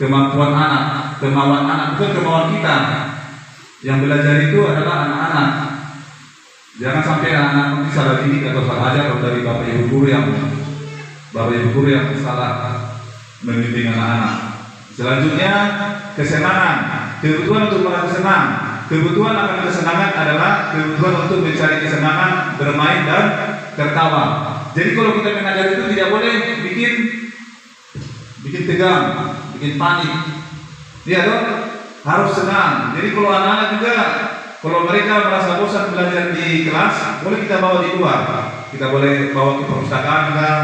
Speaker 7: kemampuan anak, kemauan anak, bukan kemauan kita. Yang belajar itu adalah anak-anak. Jangan sampai anak-anak nanti salah didik atau salah ajar dari bapak ibu guru yang salah membimbing anak-anak. Selanjutnya kesenangan, kebutuhan untuk merasa senang. Kebutuhan akan kesenangan adalah kebutuhan untuk mencari kesenangan, bermain dan tertawa. Jadi kalau kita mengajar itu tidak boleh bikin tegang, bikin panik. Iya dong, harus senang. Jadi kalau anak-anak juga, kalau mereka merasa bosan belajar di kelas, boleh kita bawa di luar. Kita boleh bawa ke perpustakaan kan?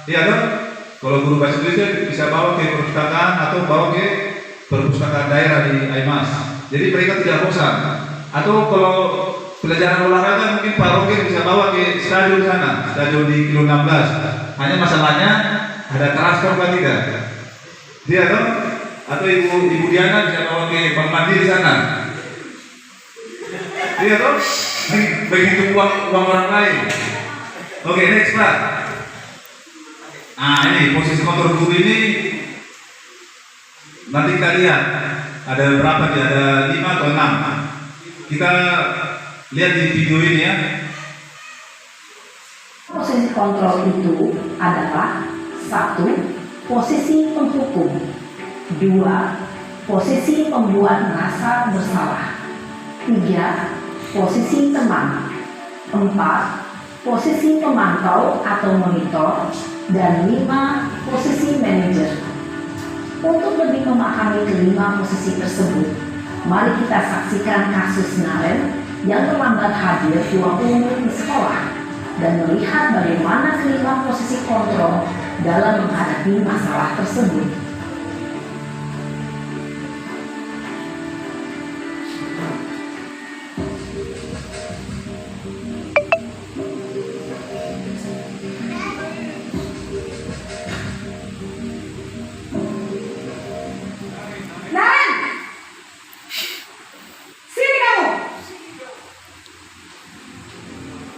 Speaker 7: Iya dong. Kalau guru bahasa Indonesia bisa bawa ke perpustakaan atau bawa ke perpustakaan daerah di Aimas. Jadi mereka tidak bosan. Atau kalau pelajaran olahraga mungkin Pak Roger bisa bawa ke stadion sana, stadion di kilo 16. Hanya masalahnya ada transport kan tidak? Iya dong. Atau Ibu Diana bisa bawa ke Bank Mandiri sana. Iya dong. Begitu uang orang lain. Oke, next Pak. Ah, ini posisi motor guru ini nanti kita lihat ada berapa dia, ada 5 atau 6. Kita lihat di video ini ya.
Speaker 9: Posisi kontrol itu adalah 1. Posisi penghukum, 2. Posisi pembuat merasa bersalah, 3. Posisi teman, 4. Posisi pemantau atau monitor, dan 5. Posisi manajer. Untuk lebih memahami kelima posisi tersebut, mari kita saksikan kasus Naren yang terlambat hadir 2 menit di sekolah dan melihat bagaimana kelima posisi kontrol dalam menghadapi masalah tersebut.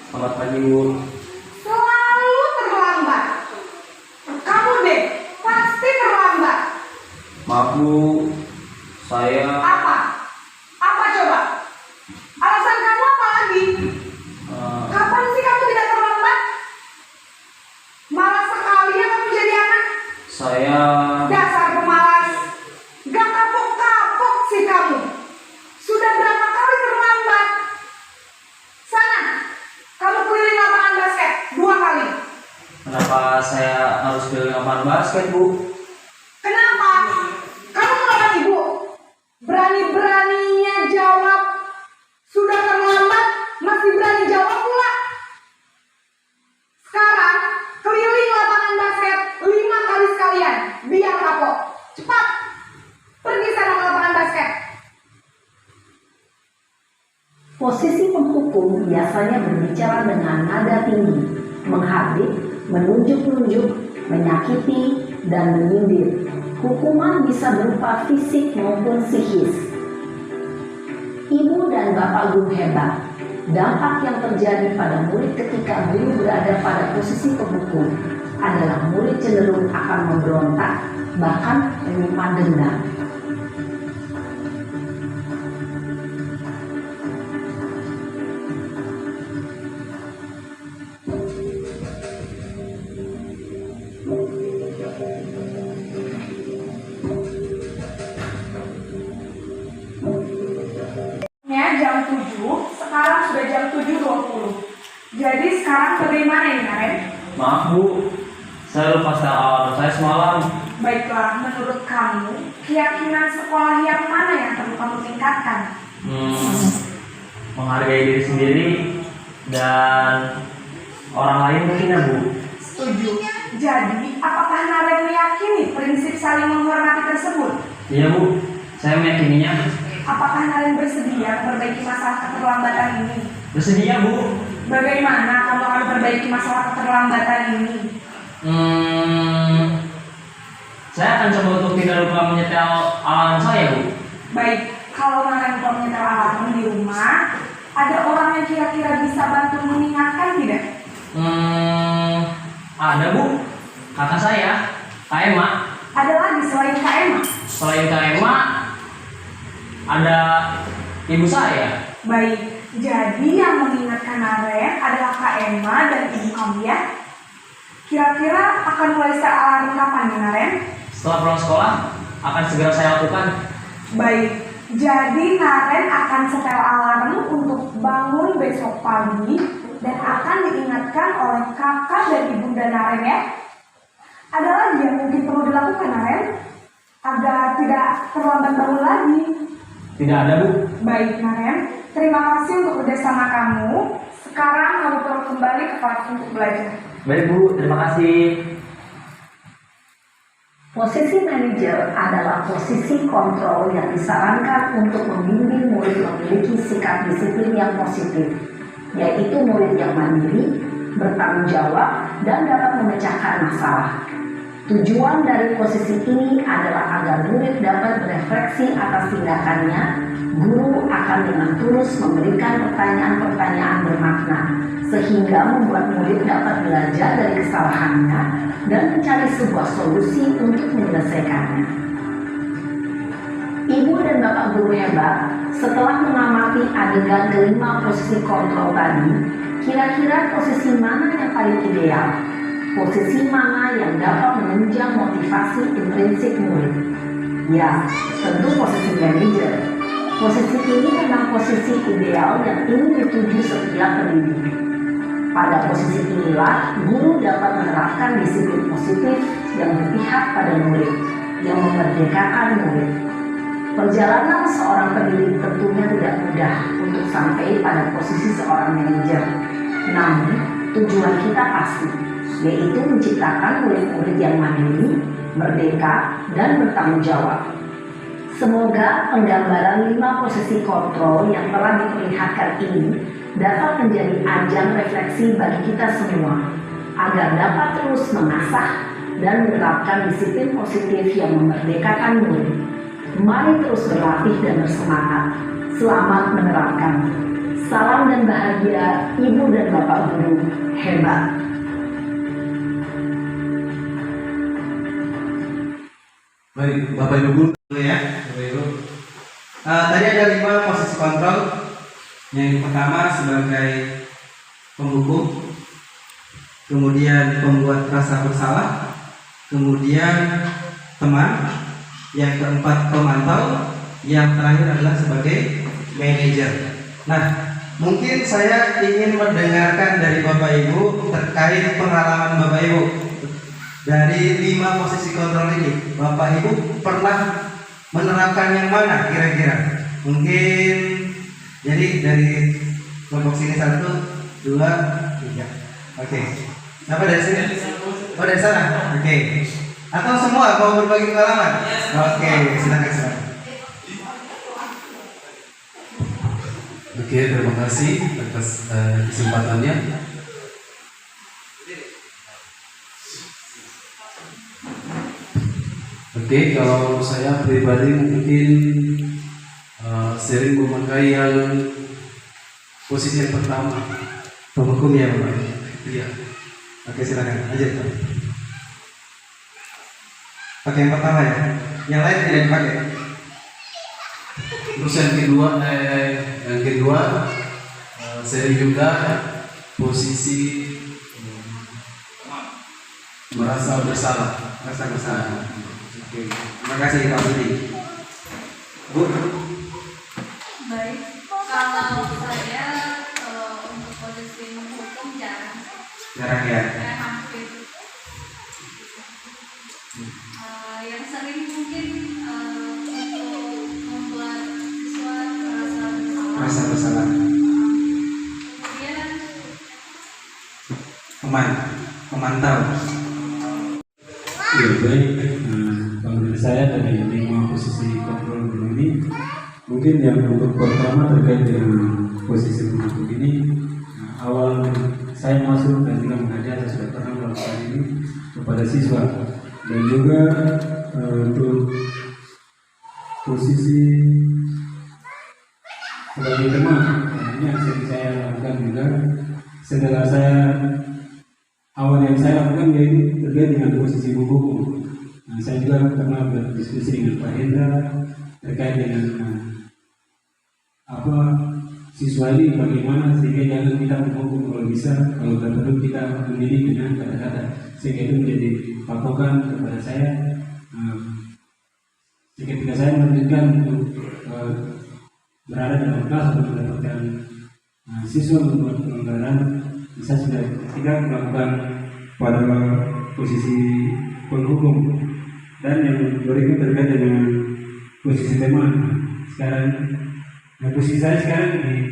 Speaker 6: Selamat pagi, Bu.
Speaker 5: Selalu terlambat. Kamu deh, pasti terlambat.
Speaker 6: Maaf, Bu. Saya
Speaker 5: Apa? Apa coba? Alasan kamu apa lagi? Kapan sih kamu tidak terlambat? Malas sekali ya kamu jadi anak.
Speaker 6: saya
Speaker 5: Dasar pemalas. Gak kapok-kapok sih kamu. Sudah berapa kali terlambat? Sana, kamu keliling lapangan basket 2 kali.
Speaker 6: kenapa saya harus keliling lapangan basket, Bu?
Speaker 5: Kenapa? Kamu melawan ibu. Berani-beraninya jawab. Sudah terlambat, masih berani jawab pula. Sekarang, keliling lapangan basket 5 kali sekalian. Biar kapok. Cepat. Pergi sana ke lapangan basket.
Speaker 9: Posisi penghukum biasanya berbicara dengan nada tinggi, menghardik, menunjuk-nunjuk, menyakiti, dan menyindir. Hukuman bisa berupa fisik maupun psikis. Ibu dan bapak guru hebat, dampak yang terjadi pada murid ketika guru berada pada posisi penghukum adalah murid cenderung akan memberontak, bahkan menyimpan dendam.
Speaker 5: Jam 7, sekarang sudah jam 7.20. Jadi sekarang bagaimana ini, Naren?
Speaker 10: Maaf Bu, saya lupa setel alarm saya semalam.
Speaker 5: Baiklah, menurut kamu, keyakinan sekolah yang mana yang perlu kamu tingkatkan?
Speaker 10: Menghargai diri sendiri dan orang lain mungkin ya Bu.
Speaker 5: Setuju. Jadi, apakah Naren meyakini prinsip saling menghormati tersebut?
Speaker 10: Iya Bu, saya meyakininya.
Speaker 5: Apakah Naren bersedia memperbaiki masalah keterlambatan ini?
Speaker 10: Bersedia Bu.
Speaker 5: Bagaimana kamu akan memperbaiki masalah keterlambatan ini?
Speaker 10: Saya akan coba untuk tidak lupa menyetel alarm saya Bu.
Speaker 5: Baik, kalau Naren lupa menyetel alarm di rumah, ada orang yang kira-kira bisa bantu mengingatkan tidak?
Speaker 10: Ada Bu, kakak saya, Kak Emma.
Speaker 5: Ada lagi selain Kak Emma?
Speaker 10: Selain Kak Emma, ada ibu saya.
Speaker 5: Baik, jadi yang mengingatkan Naren adalah Kak Emma dan ibu kamu ya? Kira-kira akan mulai setel alarm kapan nih, Naren?
Speaker 10: Setelah pulang sekolah, akan segera saya lakukan.
Speaker 5: Baik, jadi Naren akan setel alarm untuk bangun besok pagi dan akan diingatkan oleh kakak dan ibunda Naren ya? Ada lagi yang mungkin perlu dilakukan, Naren? Agar tidak terlambat bangun lagi.
Speaker 10: Tidak ada Bu.
Speaker 5: Baik, Naren. Terima kasih untuk kerjasama kamu. Sekarang kamu perlu kembali ke kelas untuk belajar.
Speaker 10: Baik Bu, terima kasih.
Speaker 9: Posisi manajer adalah posisi kontrol yang disarankan untuk membimbing murid memiliki sikap disiplin yang positif, yaitu murid yang mandiri, bertanggung jawab, dan dapat memecahkan masalah. Tujuan dari posisi ini adalah agar murid dapat berefleksi atas tindakannya. Guru akan dengan tulus memberikan pertanyaan-pertanyaan bermakna, sehingga membuat murid dapat belajar dari kesalahannya dan mencari sebuah solusi untuk menyelesaikannya. Ibu dan bapak guru hebat, setelah mengamati adegan kelima posisi kontrol tadi, kira-kira posisi mana yang paling ideal? Posisi mana yang dapat menunjang motivasi intrinsik murid? Ya, tentu posisi manajer. Posisi ini memang posisi ideal yang ingin dituju setiap pendidik. Pada posisi inilah, guru dapat menerapkan disiplin positif yang berpihak pada murid, yang memerdekakan murid. Perjalanan seorang pendidik tentunya tidak mudah untuk sampai pada posisi seorang manajer. Namun, tujuan kita pasti, yaitu menciptakan murid-murid yang mandiri, merdeka, dan bertanggung jawab. Semoga penggambaran 5 posisi kontrol yang telah diperlihatkan ini dapat menjadi ajang refleksi bagi kita semua, agar dapat terus mengasah dan menerapkan disiplin positif yang memerdekakan murid. Mari terus berlatih dan bersemangat. Selamat menerapkan. Salam dan bahagia Ibu dan Bapak Guru hebat.
Speaker 1: Baik, Bapak Ibu Guru ya, Bapak Ibu. Tadi ada 5 posisi kontrol. Yang pertama sebagai penghukum, kemudian pembuat rasa bersalah, kemudian teman, yang keempat pemantau, yang terakhir adalah sebagai manajer. Nah, mungkin saya ingin mendengarkan dari Bapak Ibu terkait pengalaman Bapak Ibu. Dari 5 posisi kontrol ini, Bapak Ibu pernah menerapkan yang mana kira-kira? Mungkin jadi dari kelompok sini 1, 2, 3. Oke. Siapa dari sini? Oh, dari sana. Oke. Atau semua mau berbagi pengalaman? Oke, silakan.
Speaker 6: Oke, terima kasih atas kesempatannya. Oke, kalau saya pribadi mungkin sering memakai yang posisi yang pertama.
Speaker 1: Penghukum ya Bapak.
Speaker 6: Iya.
Speaker 1: Oke silakan lanjut Pak. Pakai yang pertama ya. Yang lain tidak dipakai.
Speaker 6: Terus yang kedua sering juga posisi merasa bersalah.
Speaker 1: Rasa bersalah. Oke. Terima kasih Pak Budi. Bu.
Speaker 11: Baik, kalau saya untuk posisi menghukum jarang
Speaker 1: ya.
Speaker 11: hampir. Yang sering mungkin untuk membuat siswa
Speaker 1: Rasa bersalah.
Speaker 11: Kemudian
Speaker 1: Memantau.
Speaker 8: Ya, baik. Kalau dari saya dari 5 posisi kontrol guru ini, mungkin yang untuk pertama terkait dengan posisi guru ini, awal saya masuk dan juga mengajar, saya sudah pernah melakukan ini kepada siswa, dan juga untuk posisi sebagai teman, ini yang sering saya lakukan juga setelah saya awal yang saya lakukan yaitu terkait dengan posisi buku. Nah, saya juga pernah berdiskusi dengan Pak Hendra terkait dengan siswa ini bagaimana sehingga jangan kita menghukum kalau bisa, kalau perlu kita mendidik dengan kata-kata, sehingga itu menjadi patokan kepada saya. Ketika saya melanjutkan untuk berada dalam kelas untuk mendapatkan siswa membuat pelanggaran, bisa sudah tidak melakukan pada posisi penghukum. Dan yang berikut terkait dengan posisi teman. Sekarang posisi saya sekarang di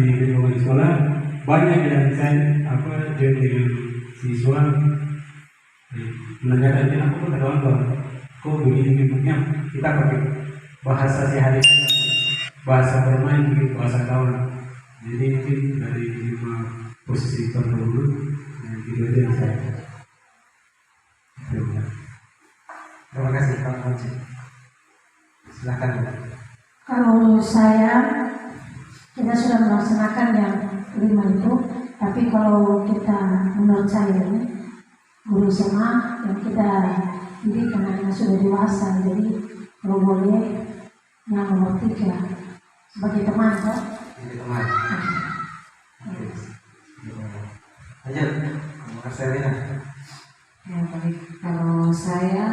Speaker 8: lingkungan sekolah banyak yang saya dengan siswa menanyakan aku kawan-kawan kok begini bentuknya, kita pakai bahasa sehari-hari, bahasa bermain, bahasa kawan. Jadi mungkin dari 5 posisi dulu gitu aja yang saya.
Speaker 1: Terima kasih Pak Moji. Silakan.
Speaker 2: Kalau saya, kita sudah melaksanakan yang 5 itu, tapi kalau kita menurut saya ini, guru SMA yang kita didik karena sudah dewasa, jadi kalau boleh yang nomor 3 sebagai teman, kok.
Speaker 1: Sebagai teman. Lanjut. Terima kasih Rina.
Speaker 2: Ya baik, kalau saya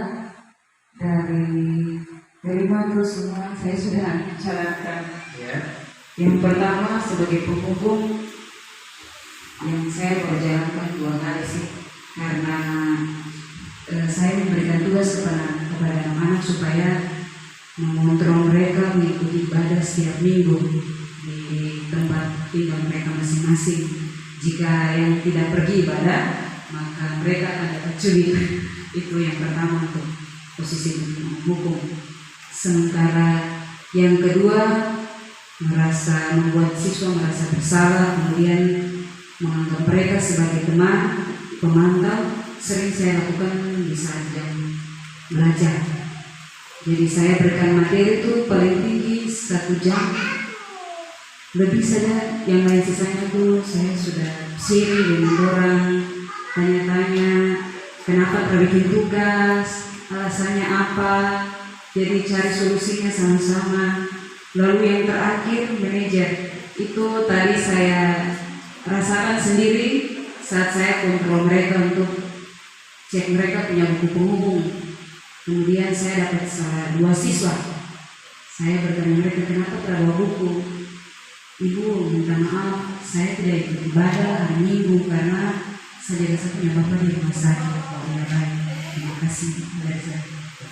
Speaker 2: dari 5 itu semua saya sudah jalankan.
Speaker 1: Ya.
Speaker 2: Yang pertama sebagai penghukum yang saya berjalankan 2 kali sih, karena saya memberikan tugas kepada anak-anak supaya mengontrol mereka mengikuti ibadah setiap minggu di tempat tinggal mereka masing-masing. Jika yang tidak pergi ibadah, maka mereka akan dapat cuit. Itu yang pertama untuk posisi hukum. Sementara yang kedua, membuat siswa merasa bersalah, kemudian menganggap mereka sebagai teman, pemantau, sering saya lakukan di saat jam belajar. Jadi saya berikan materi itu paling tinggi 1 jam, lebih saja, yang lain sisanya tuh saya sudah sharing dengan orang, tanya-tanya kenapa terbikin tugas, alasannya apa, jadi cari solusinya sama-sama. Lalu yang terakhir manajer, itu tadi saya rasakan sendiri saat saya kontrol mereka untuk cek mereka punya buku penghubung. Kemudian saya dapat 2 siswa, saya bertanya mereka kenapa terbawa buku. Ibu minta maaf, saya tidak ikut ibadah hari Minggu karena saya jaga punya bapak di rumah sakit. Ya baik, terima kasih dari saya.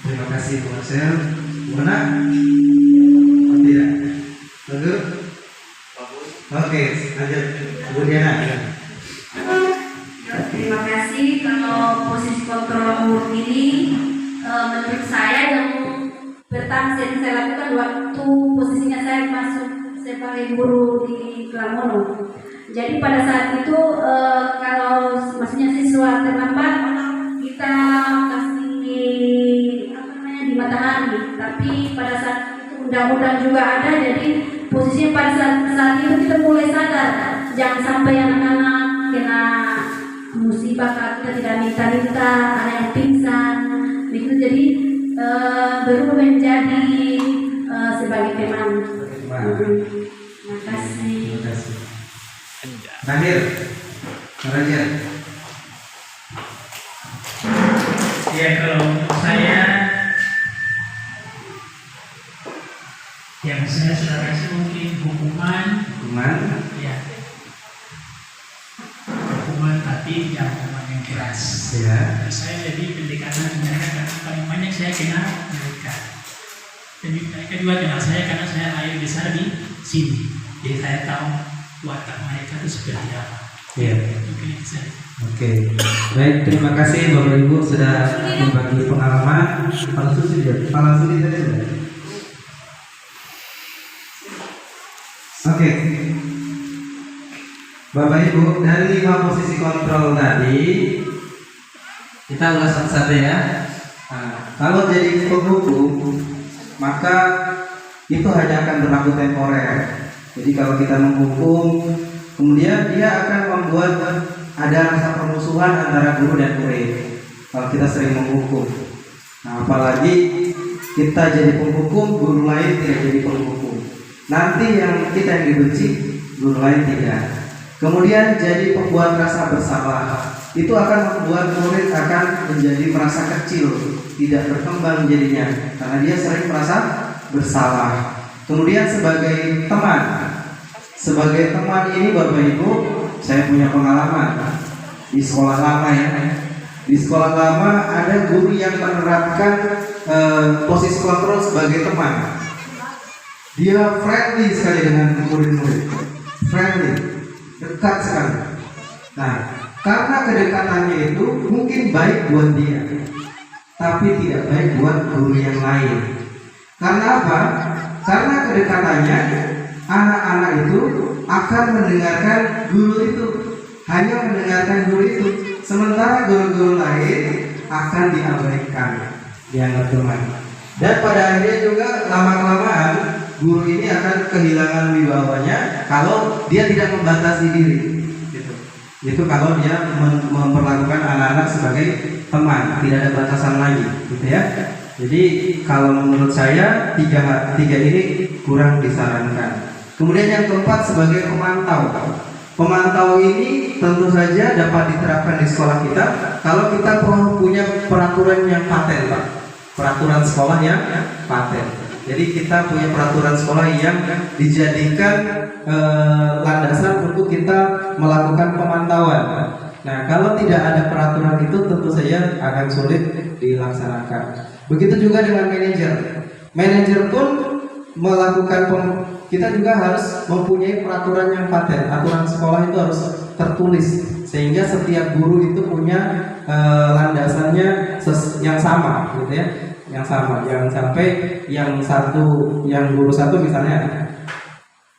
Speaker 1: Terima kasih Bu Marcel. Mana? Oh, tidak. Bagus. Oke, lanjut. Bu Diana.
Speaker 11: Terima kasih. Kalau posisi kontrol umur ini, menurut saya yang pertama saya lakukan waktu posisinya saya masuk sebagai guru di Klamono. Jadi pada saat itu kalau maksudnya siswa terlambat, kita kasih bertahan. Tapi pada saat itu undang-undang juga ada, jadi posisinya pada saat itu kita mulai sadar jangan sampai anak-anak kena musibah kalau kita tidak minta-minta, ada yang pingsan begitu. Jadi berubah menjadi sebagai teman. Terima kasih.
Speaker 1: Terakhir, Raja.
Speaker 12: Ya, kalau untuk saya yang saya sudah kasih mungkin hukuman, ya, hukuman tapi tidak hukuman yang keras.
Speaker 1: Ya.
Speaker 12: Saya jadi pendekatan mereka karena paling banyak saya kenal mereka. Dan mereka juga kenal saya karena saya lahir besar di sini. Jadi saya tahu watak mereka itu seperti apa.
Speaker 1: Ya.
Speaker 12: Mungkin itu saja.
Speaker 1: Oke, baik, terima kasih Bapak Ibu sudah berbagi pengalaman. Kalau sudah tadi sudah. Oke, Bapak Ibu, dari 5 posisi kontrol tadi kita ulas satu-satu ya. Nah, kalau jadi penghukum, maka itu hanya akan berlaku temporer. Jadi kalau kita menghukum, kemudian dia akan membuat ada rasa permusuhan antara guru dan murid. Kalau kita sering menghukum, nah apalagi kita jadi penghukum, guru lain tidak jadi penghukum. Nanti yang kita yang dibenci, guru lain tidak. Kemudian jadi pembuat rasa bersalah. Itu akan membuat murid akan menjadi merasa kecil, tidak berkembang jadinya, karena dia sering merasa bersalah. Kemudian sebagai teman ini Bapak Ibu, saya punya pengalaman di sekolah lama ya. Di sekolah lama ada guru yang menerapkan posisi kontrol sebagai teman. Dia friendly sekali dengan murid-murid, friendly, dekat sekali. Nah, karena kedekatannya itu mungkin baik buat dia, tapi tidak baik buat guru yang lain. Karena apa? Karena kedekatannya, anak-anak itu akan mendengarkan guru itu, hanya mendengarkan guru itu, sementara guru-guru lain akan diabaikan, dianggap teman. Dan pada akhirnya juga lama-kelamaan guru ini akan kehilangan wibawanya kalau dia tidak membatasi diri. Itu kalau dia memperlakukan anak-anak sebagai teman, tidak ada batasan lagi, gitu ya. Jadi kalau menurut saya tiga ini kurang disarankan. Kemudian yang keempat sebagai pemantau. Pemantau ini tentu saja dapat diterapkan di sekolah kita kalau kita punya peraturan yang paten, Pak. Peraturan sekolah yang paten. Jadi kita punya peraturan sekolah yang dijadikan landasan untuk kita melakukan pemantauan. Nah, kalau tidak ada peraturan itu tentu saja akan sulit dilaksanakan. Begitu juga dengan manajer. Manajer pun melakukan kita juga harus mempunyai peraturan yang paten. Aturan sekolah itu harus tertulis sehingga setiap guru itu punya landasannya yang sama, gitu ya. Yang sama, jangan sampai yang guru satu misalnya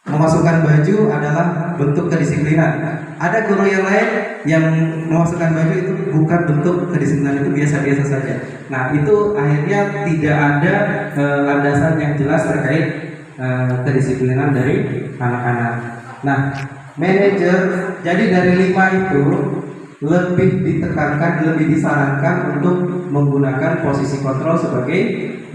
Speaker 1: memasukkan baju adalah bentuk kedisiplinan. Ada guru yang lain yang memasukkan baju itu bukan bentuk kedisiplinan, itu biasa-biasa saja. Nah, itu akhirnya tidak ada landasan yang jelas terkait kedisiplinan dari anak-anak. Nah, manajer, jadi dari 5 itu lebih ditekankan, lebih disarankan untuk menggunakan posisi kontrol sebagai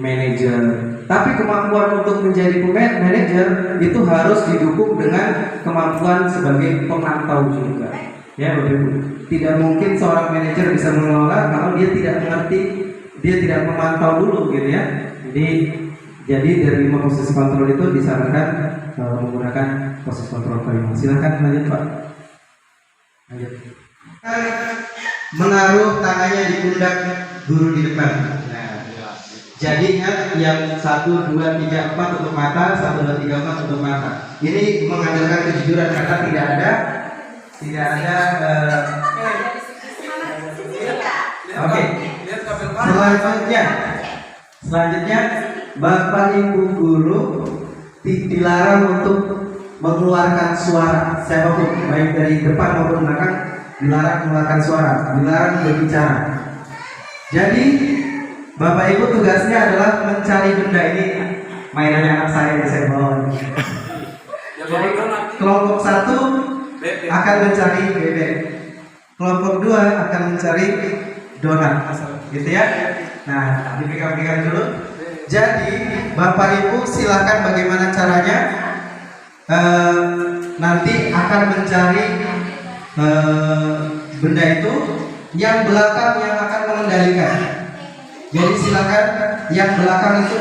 Speaker 1: manajer. Tapi kemampuan untuk menjadi manajer itu harus didukung dengan kemampuan sebagai pemantau juga. Ya, tidak mungkin seorang manajer bisa mengelola kalau dia tidak mengerti, dia tidak memantau dulu, gitu ya. Jadi dari 5 posisi kontrol itu disarankan menggunakan posisi kontrol kelima. Silakan lanjut, Pak. Lanjut. Menaruh tangannya di pundak guru di depan. Nah, jadi ingat yang 1, 2, 3, 4 untuk mata, 1, 2, 3, 4 untuk mata. Ini mengandalkan kejujuran karena tidak ada. Oke. Selanjutnya Bapak Ibu guru dilarang untuk mengeluarkan suara, siapapun baik dari depan maupun belakang, dilarang mengeluarkan suara, dilarang berbicara. Jadi Bapak Ibu tugasnya adalah mencari benda ini. Mainannya anak saya yang saya bawa. Jadi kelompok 1 akan mencari bebek, kelompok 2 akan mencari donat, gitu ya. Nah, dipegang-pegang dulu. Jadi Bapak Ibu silakan bagaimana caranya nanti akan mencari benda itu, yang belakang yang akan mengendalikan. Jadi silakan yang belakang itu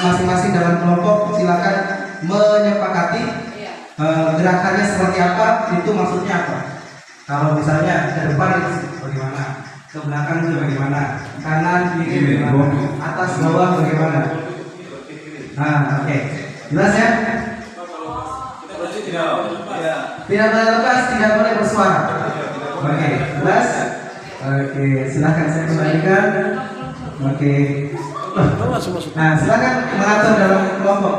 Speaker 1: masing-masing dalam kelompok silakan menyepakati gerakannya seperti apa, itu maksudnya apa. Kalau misalnya ke depan itu bagaimana, ke belakang itu bagaimana, kanan kiri bagaimana, atas bawah bagaimana. Nah, oke. Jelas ya? Tidak boleh lepas, tidak boleh bersuara. Oke, jelas? Oke, silakan saya kembalikan. Oke. Nah, silakan mengatur dalam kelompok.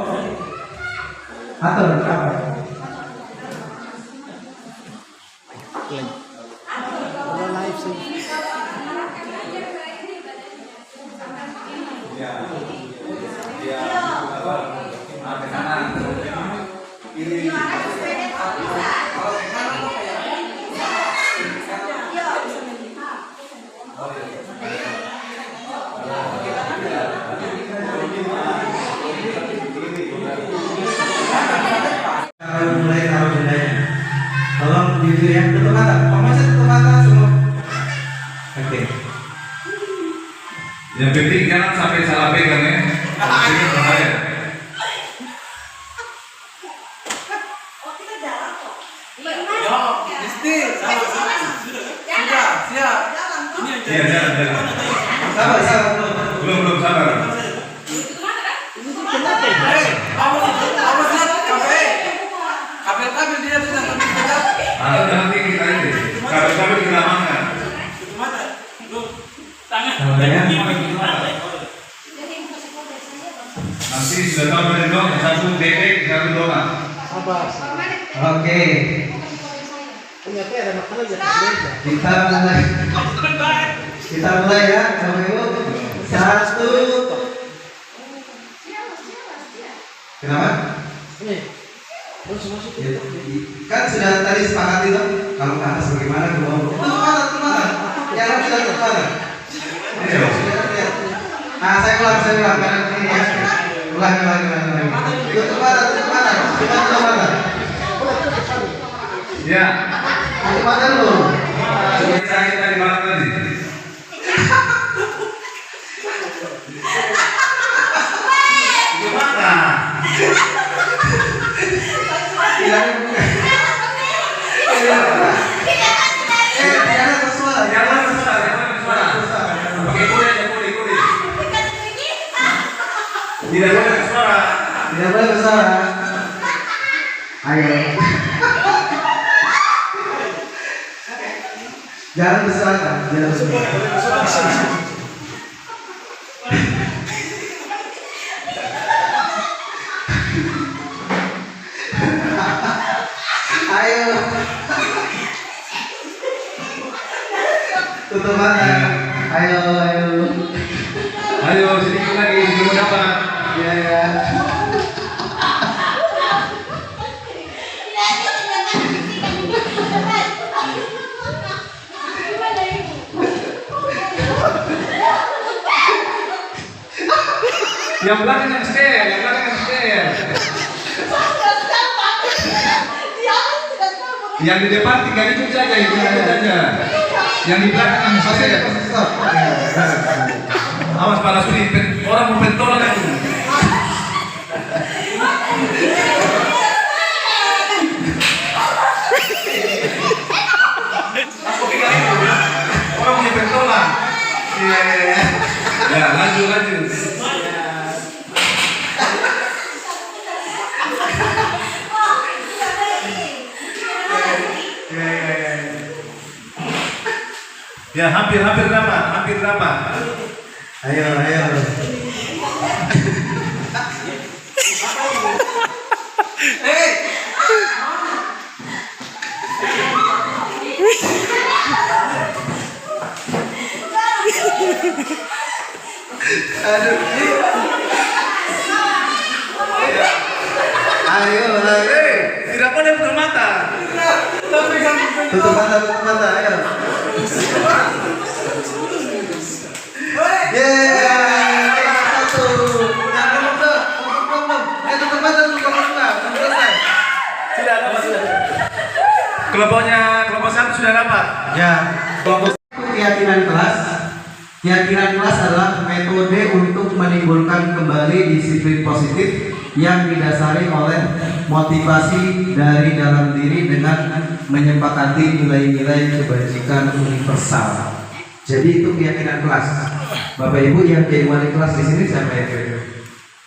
Speaker 1: Atur apa? Mulai taruh bendanya. Tolong jujur ya, tutup mata. Pemirsa tutup mata semua. Oke.
Speaker 7: Yang penting jangan sampai salah pegang ya. Ini bahaya. Iya, jalan.
Speaker 1: Sabar.
Speaker 7: Belum sabar. Nanti kita ini kabel kita makan. Nanti sudah tahu dari dong, satu bebek, satu donat.
Speaker 1: Oke. Kita mulai ya, Bapak Ibu. 1. Kenapa? Kan sudah tadi sepakat itu, kalau ke atas bagaimana, ke bawah. Tutup mata. Jangan bilang tutup mata. Nah, saya ulang karena ini ya. Ulang. Tutup mata.
Speaker 7: Ya.
Speaker 1: Tutup mata dulu.
Speaker 7: Saya tadi malam tadi. Tutup mata.
Speaker 1: Jangan bersuara.
Speaker 7: Pakai kulit. Tidak boleh bersuara. Ayo.
Speaker 1: Jangan bersuara. Ayo. Tutup mata.
Speaker 7: Ayo sedikit lagi sebelum dapat.
Speaker 1: Ya.
Speaker 7: Yang belakang yang stare. Yang di depan tinggal ikut saja, Yang di belakang yang stare. Awas pala sudi, orang mau pentolan itu. Aku pegang itu, orang punya pentolan. Ya, lanjut. Ya, hampir dapat.
Speaker 1: Ayo.
Speaker 6: Ayo,
Speaker 7: Tidak boleh buka mata.
Speaker 6: tutup mata, ayo. Yeay, satu. Yang belum tuh, belum. Tutup mata dulu, selesai.
Speaker 7: Sudah dapat. Kelompok 1 sudah dapat.
Speaker 6: Ya, kelompok keyakinan kelas. Keyakinan kelas adalah metode untuk menimbulkan kembali disiplin positif yang didasari oleh motivasi dari dalam diri dengan menyepakati nilai-nilai kebajikan universal. Jadi itu keyakinan kelas. Bapak Ibu yang jadi wali kelas di sini siapa ya?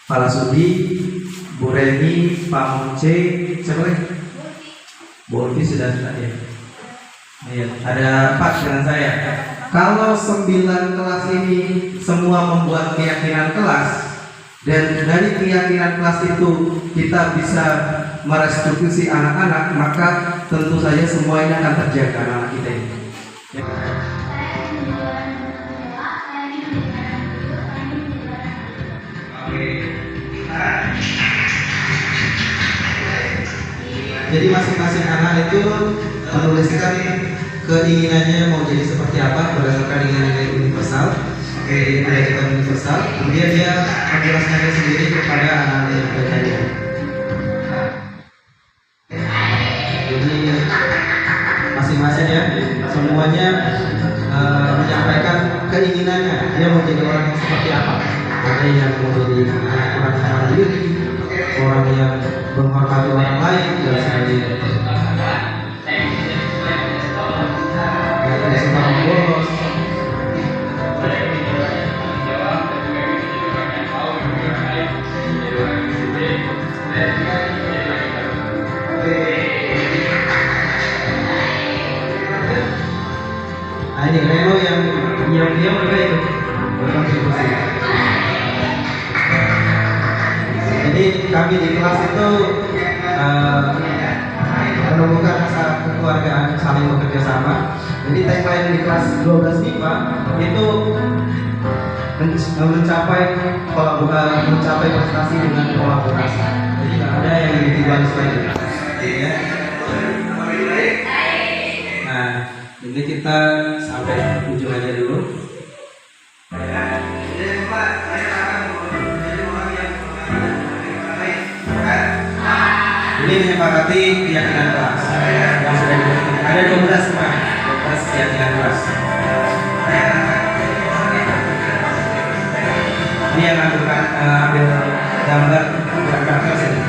Speaker 6: Pak Lasudi, Bu Reni, Pak Munce, siapa lagi? Bu Ulfi sudah ya. Iya, ada Pak dengan saya. Kalau 9 kelas ini semua membuat keyakinan kelas, dan dari keyakinan kelas itu kita bisa merestitusi anak-anak, maka tentu saja semua ini akan terjaga anak kita ini. Jadi masing-masing anak itu menuliskan keinginannya mau jadi seperti apa berdasarkan nilai-nilai universal, nilai-nilai universal. Kemudian dia menjelaskannya sendiri kepada anak-anak yang bertanya. Jadi masing-masing ya, semuanya menyampaikan keinginannya. Dia mau jadi orang yang seperti apa? Ada yang mau jadi orang yang mandiri, orang yang menghormati orang lain dan sebagainya. Nah ini Reno yang dia mereka ikut berkontribusi. Jadi kami di kelas itu menemukan rasa kekeluargaan, saling bekerja sama. Jadi tagline di kelas 12 MIPA itu mencapai prestasi dengan kolaborasi. Jadi nggak ada yang individualis lagi. Ya. Nah, ini kita sampai ujung aja dulu. Ini menyepakati keyakinan kelas yang sudah dibentuk. Ada 12 semua, 12 keyakinan kelas. Ini yang ambil gambar kelas ini.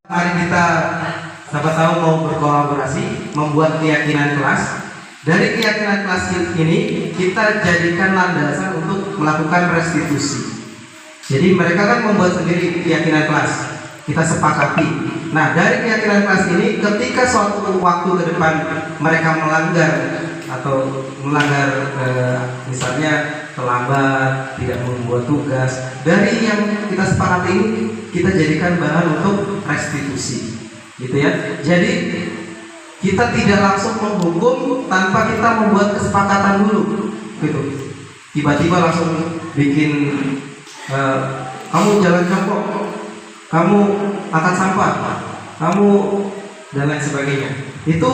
Speaker 6: Mari kita sama-sama mau berkolaborasi membuat keyakinan kelas. Dari keyakinan kelas ini kita jadikan landasan untuk melakukan restitusi. Jadi mereka kan membuat sendiri keyakinan kelas, kita sepakati. Nah dari keyakinan kelas ini ketika suatu waktu ke depan mereka melanggar atau misalnya terlambat, tidak membuat tugas, dari yang kita sepakati ini kita jadikan bahan untuk restitusi, gitu ya. Jadi kita tidak langsung menghukum tanpa kita membuat kesepakatan dulu, gitu. Tiba-tiba langsung bikin kamu jalan jongkok, kamu angkat sampah, kamu dan lain sebagainya. Itu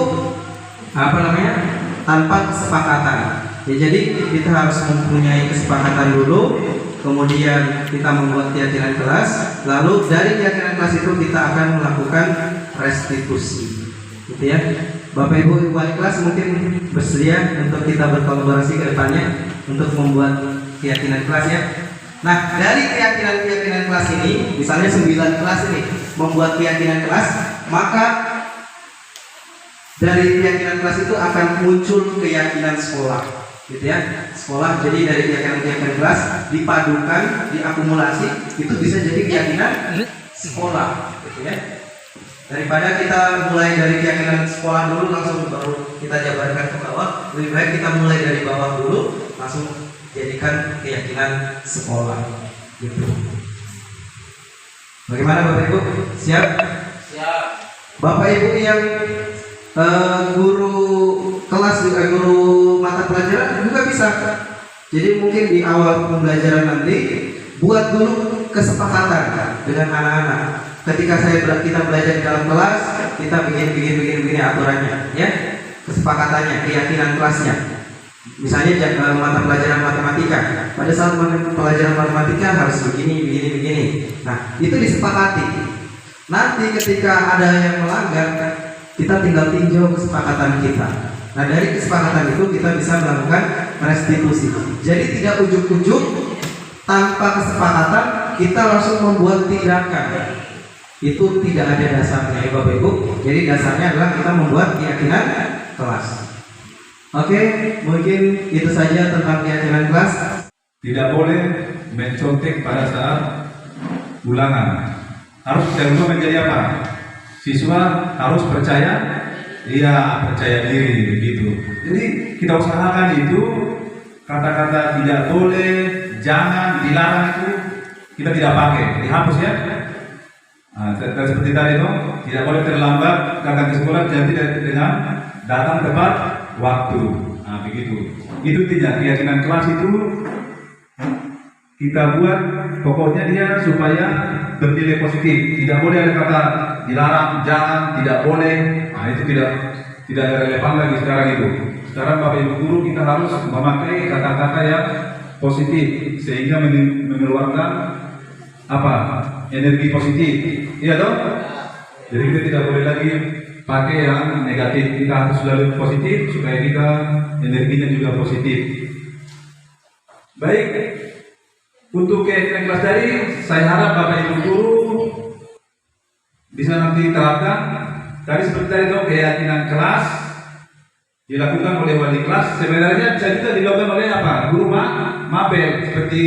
Speaker 6: tanpa kesepakatan. Ya, jadi kita harus mempunyai kesepakatan dulu, kemudian kita membuat keyakinan kelas, lalu dari keyakinan kelas itu kita akan melakukan restitusi, gitu ya. Bapak Ibu wali kelas mungkin bersedia untuk kita berkolaborasi ke depannya untuk membuat keyakinan kelas ya. Nah dari keyakinan kelas ini, misalnya 9 kelas ini membuat keyakinan kelas, maka dari keyakinan kelas itu akan muncul keyakinan sekolah.
Speaker 1: gitu ya. Sekolah jadi dari keyakinan kelas dipadukan, diakumulasi, itu bisa jadi keyakinan sekolah, gitu ya. Daripada kita mulai dari keyakinan sekolah dulu langsung baru kita jabarkan ke bawah, lebih baik kita mulai dari bawah dulu langsung jadikan keyakinan sekolah, gitu. Bagaimana Bapak Ibu? Siap? Siap. Bapak Ibu yang guru kelas juga guru mata pelajaran juga bisa. Jadi mungkin di awal pembelajaran nanti buat dulu kesepakatan dengan anak-anak. Ketika kita belajar di dalam kelas, kita begini aturannya, ya, kesepakatannya, keyakinan kelasnya. Misalnya mata pelajaran matematika, pada saat pelajaran matematika harus begini. Nah, itu disepakati. Nanti ketika ada yang melanggar, kita tinggal tinjau kesepakatan kita. Nah, dari kesepakatan itu kita bisa melakukan restitusi. Jadi tidak ujuk-ujuk tanpa kesepakatan kita langsung membuat tindakan. Itu tidak ada dasarnya, ya Bapak Ibu. Jadi dasarnya adalah kita membuat keyakinan kelas. Oke, mungkin itu saja tentang keyakinan kelas.
Speaker 7: Tidak boleh mencontek pada saat ulangan. Harus kita ubah menjadi apa? Siswa harus percaya, percaya diri, begitu. Jadi kita usahakan itu kata-kata tidak boleh, jangan, dilarang itu kita tidak pakai, dihapus ya. Nah, seperti tadi itu, tidak boleh terlambat datang ke sekolah, jadi dengan datang tepat waktu. Nah, begitu. Itu tidak keyakinan kelas itu kita buat, pokoknya dia supaya bernilai positif. Tidak boleh ada kata dilarang, jangan, tidak boleh. Nah, itu tidak relevan lagi sekarang itu. Sekarang Bapak Ibu guru kita harus memakai kata-kata yang positif sehingga mengeluarkan apa? Energi positif. Iya dong? Jadi kita tidak boleh lagi pakai yang negatif. Kita harus selalu positif supaya kita energinya juga positif. Baik. Untuk keyakinan kelas tadi, saya harap Bapak Ibu guru bisa nanti terapkan. Tadi seperti tadi itu keyakinan kelas dilakukan oleh wali kelas. Sebenarnya bisa juga dilakukan oleh apa? Guru mapel seperti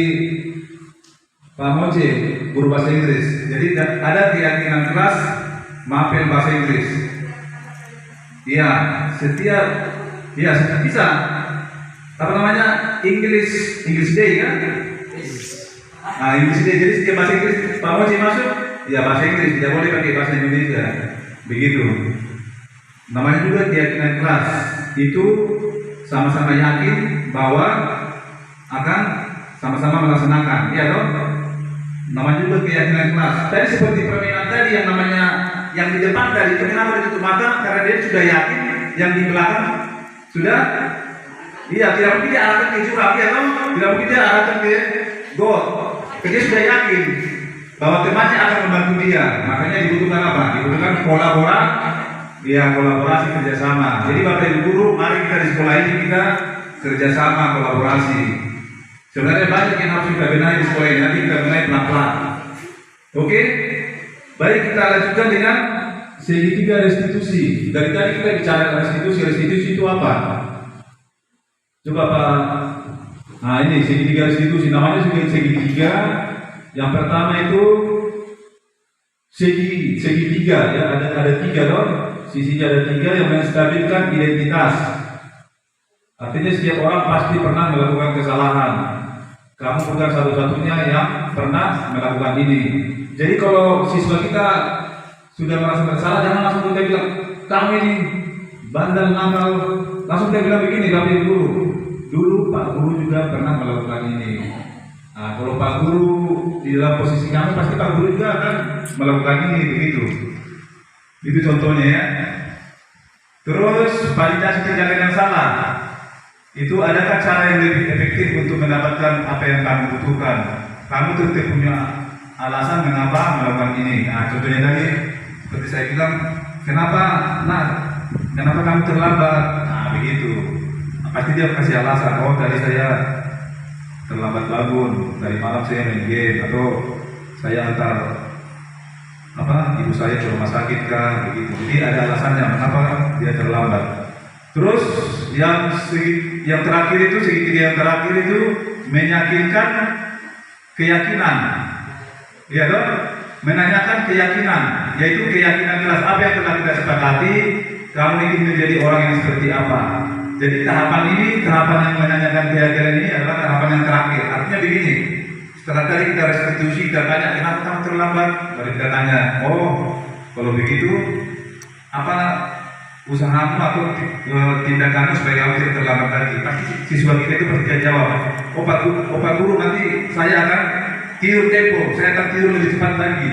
Speaker 7: Pak Moje, guru bahasa Inggris. Jadi ada keyakinan kelas mapel bahasa Inggris. Iya, setiap bisa. Apa namanya? English Day kan? Nah, English Day. Jadi setiap bahasa Inggris Pak Moje masuk, ya bahasa Inggris, tidak boleh pakai bahasa Indonesia. Begitu. Namanya juga keyakinan kelas. Itu sama-sama yakin bahwa akan sama-sama melaksanakan. Iya dong? Namanya juga keyakinan kelas. Tadi seperti permainan tadi yang namanya yang di depan tadi itu kenapa ditutup mata? Karena dia sudah yakin, yang di belakang sudah tidak mungkin dia arahkan ke jurang, ya toh? Tidak mungkin dia arahkan ke got. Dia sudah yakin bahwa temannya akan membantu dia. Makanya dibutuhkan apa? Dibutuhkan kolaborasi kerjasama. Jadi Bapak Ibu guru, mari kita di sekolah ini kita kerjasama, kolaborasi. Sebenarnya banyak yang harus kita benahi di sekolah ini, nanti kita benahi pelan-pelan. Oke? Baik, kita lanjutkan dengan segitiga restitusi. Dari tadi kita bicara restitusi itu apa? Coba Pak. Nah ini segitiga restitusi, namanya juga segitiga. Yang pertama itu segitiga, ya ada tiga dong. Sisinya ada tiga yang menstabilkan identitas. Artinya setiap orang pasti pernah melakukan kesalahan. Kamu bukan satu-satunya yang pernah melakukan ini. Jadi kalau siswa kita sudah merasa bersalah, jangan langsung kita bilang kamu ini bandel, nakal. Langsung kita bilang begini, Bapak Guru. Dulu Pak Guru juga pernah melakukan ini. Nah, kalau Pak Guru di dalam posisi kamu, pasti Pak Guru juga akan melakukan ini, begitu. Itu contohnya ya. Terus validasi tindakan yang salah. Itu adakah cara yang lebih efektif untuk mendapatkan apa yang kamu butuhkan? Kamu tetap punya alasan mengapa melakukan ini. Nah, contohnya tadi seperti saya bilang, kenapa kamu terlambat? Nah, begitu. Nah, pasti dia kasih alasan. Oh, tadi saya terlambat bangun, tadi malam saya main game, atau saya antar ibu saya ke rumah sakit kan, begitu. Jadi ada alasannya mengapa dia terlambat. Terus Yang terakhir itu, segitiga yang terakhir itu meyakinkan keyakinan. Ya toh? Menanyakan keyakinan, yaitu keyakinan kelas apa yang telah kita sepakati, kamu ingin menjadi orang yang seperti apa. Jadi tahapan ini, tahapan yang menanyakan keyakinan ini adalah tahapan yang terakhir. Artinya begini, setelah tadi kita restitusi, kita tanya kenapa kamu terlambat, baru kita tanya, oh kalau begitu apa usahamu atau tindakanmu supaya kamu tidak terlambat lagi. Pasti siswa kita itu pasti jawab, oh Pak Guru nanti saya akan tidur tempo, saya akan tidur lebih cepat lagi.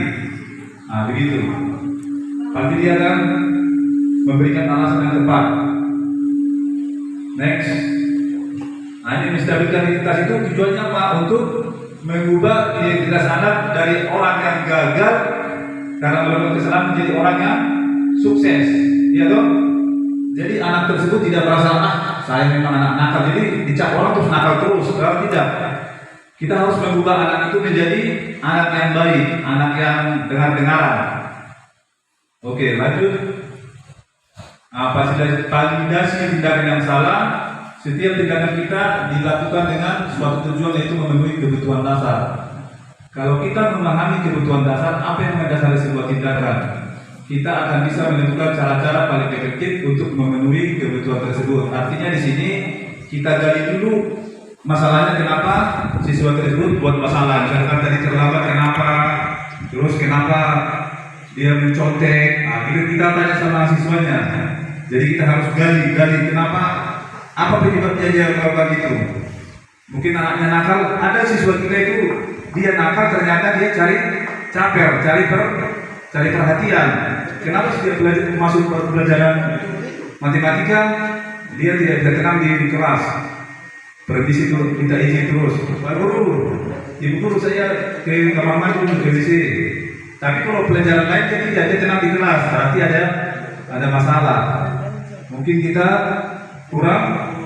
Speaker 7: Nah begitu. Pasti dia akan memberikan alasan yang tepat. Next. Nah ini stabilitas itu tujuannya apa? Untuk mengubah identitas anak dari orang yang gagal karena melakukan kesalahan menjadi orang yang sukses. Iya toh? Jadi anak tersebut tidak merasa saya memang anak nakal, jadi dicap orang terus nakal terus. Kalau tidak, kita harus mengubah anak itu menjadi anak yang baik, anak yang dengar-dengaran. Oke, lanjut. Validasi tindakan yang salah. Setiap tindakan kita dilakukan dengan suatu tujuan, yaitu memenuhi kebutuhan dasar. Kalau kita memahami kebutuhan dasar, apa yang mendasari sebuah tindakan, kita akan bisa menentukan cara-cara paling efektif untuk memenuhi kebutuhan tersebut. Artinya di sini kita gali dulu masalahnya, kenapa siswa tersebut buat masalah. Misalkan tadi terlambat kenapa, terus kenapa dia mencontek. Nah, kita tanya sama siswanya. Jadi kita harus gali kenapa, apa penyebabnya dia melakukan itu. Mungkin anaknya nakal, ada siswa kita itu dia nakal ternyata dia cari caper, cari perhatian. Kenapa setiap belajar masuk pelajaran matematika dia tidak bisa tenang di kelas, berhenti situ, minta izin terus. Pak Guru, Ibu Guru saya ke kamar mandi berhenti. Tapi kalau pelajaran lain dia tidak, dia tenang di kelas, berarti ada masalah. Mungkin kita kurang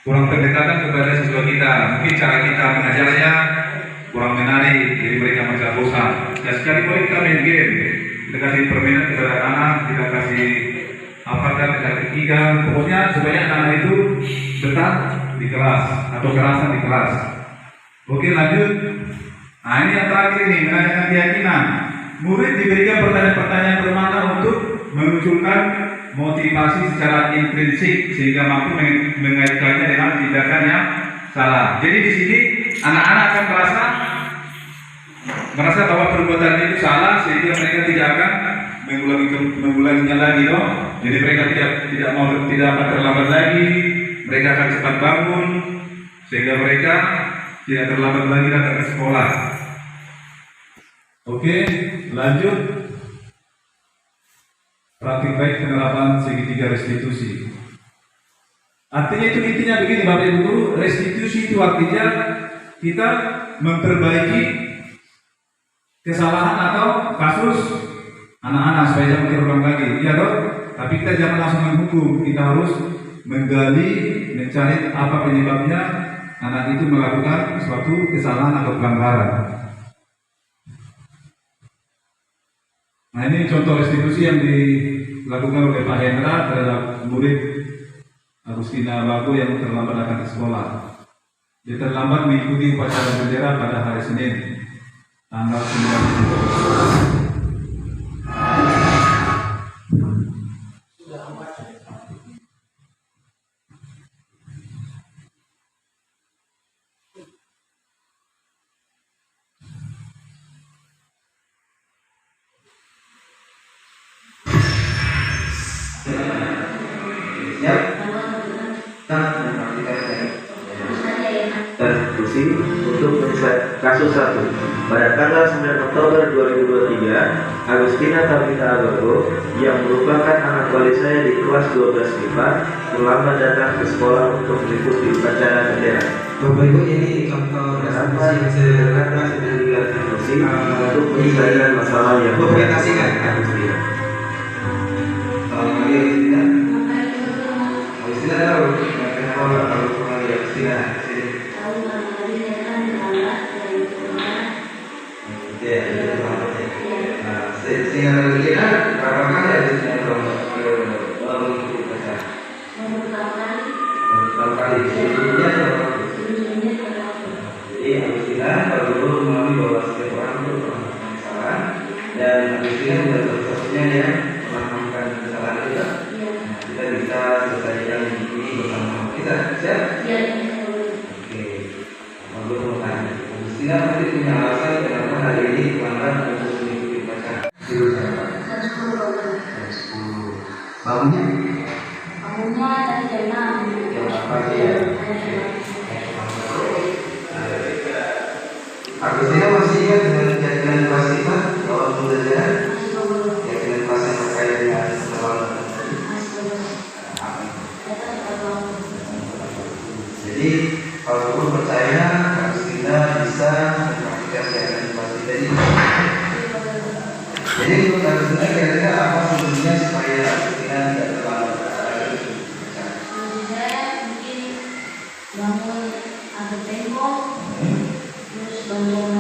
Speaker 7: pendekatan kepada siswa kita. Mungkin cara kita mengajarnya kurang menarik, jadi mereka merasa bosan. Ya sekali boleh kita main game, kita kasih permainan kepada anak, kita kasih apakan, kita ketiga, pokoknya supaya anak itu betah di kelas atau kerasan di kelas. Oke, lanjut. Nah ini yang terakhir nih, menanyakan keyakinan. Murid diberikan pertanyaan-pertanyaan bermakna untuk memunculkan motivasi secara intrinsik sehingga mampu mengaitkannya dengan tindakan yang salah. Jadi di sini anak-anak akan merasa bahwa perbuatan itu salah, sehingga mereka tidak akan mengulanginya lagi, loh. Jadi mereka tidak akan terlambat lagi, mereka akan cepat bangun, sehingga mereka tidak terlambat lagi datang ke sekolah. Oke, lanjut. Praktik baik penerapan segitiga restitusi. Artinya itu intinya begini Bapak Ibu Guru, restitusi itu artinya kita memperbaiki kesalahan atau kasus anak-anak supaya jangan terulang lagi. Iya dong? Tapi kita jangan langsung menghukum, kita harus menggali, mencari apa penyebabnya anak itu melakukan suatu kesalahan atau pelanggaran. Nah ini contoh restitusi yang dilakukan oleh Pak Hendra terhadap murid Agustina Bago yang terlambat datang ke sekolah. Dia terlambat mengikuti upacara bendera pada hari Senin, tanggal 9
Speaker 13: untuk kasus 1. Pada tanggal 9 Oktober 2023, Agustina Tabita Agogo yang merupakan anak wali saya di kelas 12 MIPA terlambat datang ke sekolah untuk mengikuti upacara bendera.
Speaker 1: Bapak Ibu, ini contoh restitusi yang sedang dilakukan
Speaker 13: untuk menyelesaikan masalah yang
Speaker 1: dokumentasikan Agustina. Agustina tahu kenapa Agustina sehingga Agustina berapa kali Agustina ke warung itu?
Speaker 13: Jadi Agustina Pak Guru melalui bahwa setiap orang itu pernah melakukan kesalahan, dan Agustina sudah satu-satunya yang pernah melakukan kesalahan kita. Kita bisa selesaikan ini bersama kita. Siap? Oke. Pak Guru mau tanya, Agustina pasti punya alasan kenapa hari ini terlambat untuk mengikuti upacara.
Speaker 1: Bangunnya?
Speaker 11: Bangunnya dari jam 6.
Speaker 1: Jam apa sih ya? Agustina masih ingat dengan keyakinan kelas kita bahwa pembelajaran keyakinan kelas yang terkait dengan keterlambatan tadi. Jadi kalau Guru percaya Agustina bisa mempraktikkan keyakinan kelas kita ini. Jadi menurut Agustina kira-kira apa solusinya supaya Agustina tidak terlambat?
Speaker 11: Mungkin bangun agak tembok, terus bangun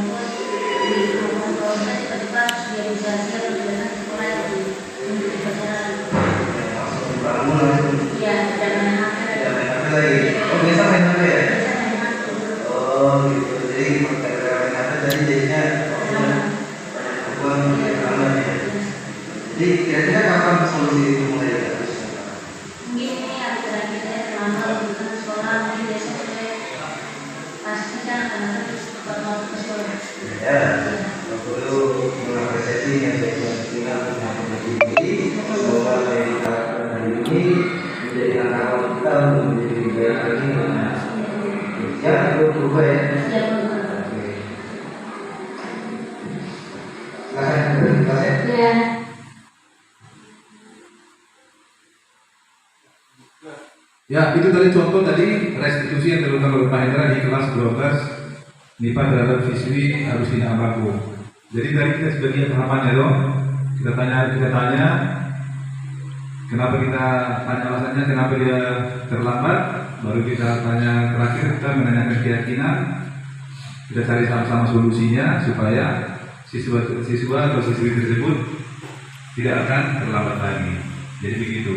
Speaker 11: di rumah keluarga cepat-cepat biar bisa siap untuk sekolah untuk pelajaran.
Speaker 1: Bangun langsung.
Speaker 11: Iya, jangan main HP.
Speaker 1: Jangan main HP lagi. Oh biasa main HP ya? Oh gitu. Jadi gara-gara main HP tadi jadinya banyak terlambat ya. Jadi kira-kira kapan solusi itu mulai ada?
Speaker 11: Mungkin ini hari terakhir saya terlambat untuk sekolah, mungkin besok saya pasti kan akan terus mau ke sekolah.
Speaker 1: Ya, perlu mengapresiasi yang saya Agustina untuk mengikuti ini. Semoga saya dikatakan hari ini menjadi langkah awal kita untuk menjadi lebih baik lagi. Ya, itu berubah ya. Silakan beri kelas ya.
Speaker 11: Ya.
Speaker 7: Ya, itu tadi contoh tadi restitusi yang dilakukan oleh Pak Hendra di kelas 12 MIPA terhadap siswi Agustina Abaku. Jadi tadi kita sebagian pahamannya dong. Kita tanya kenapa kita tanya alasannya kenapa dia terlambat. Baru kita tanya terakhir kita menanyakan keyakinan. Kita cari sama-sama solusinya supaya siswa atau siswi tersebut tidak akan terlambat lagi. Jadi begitu.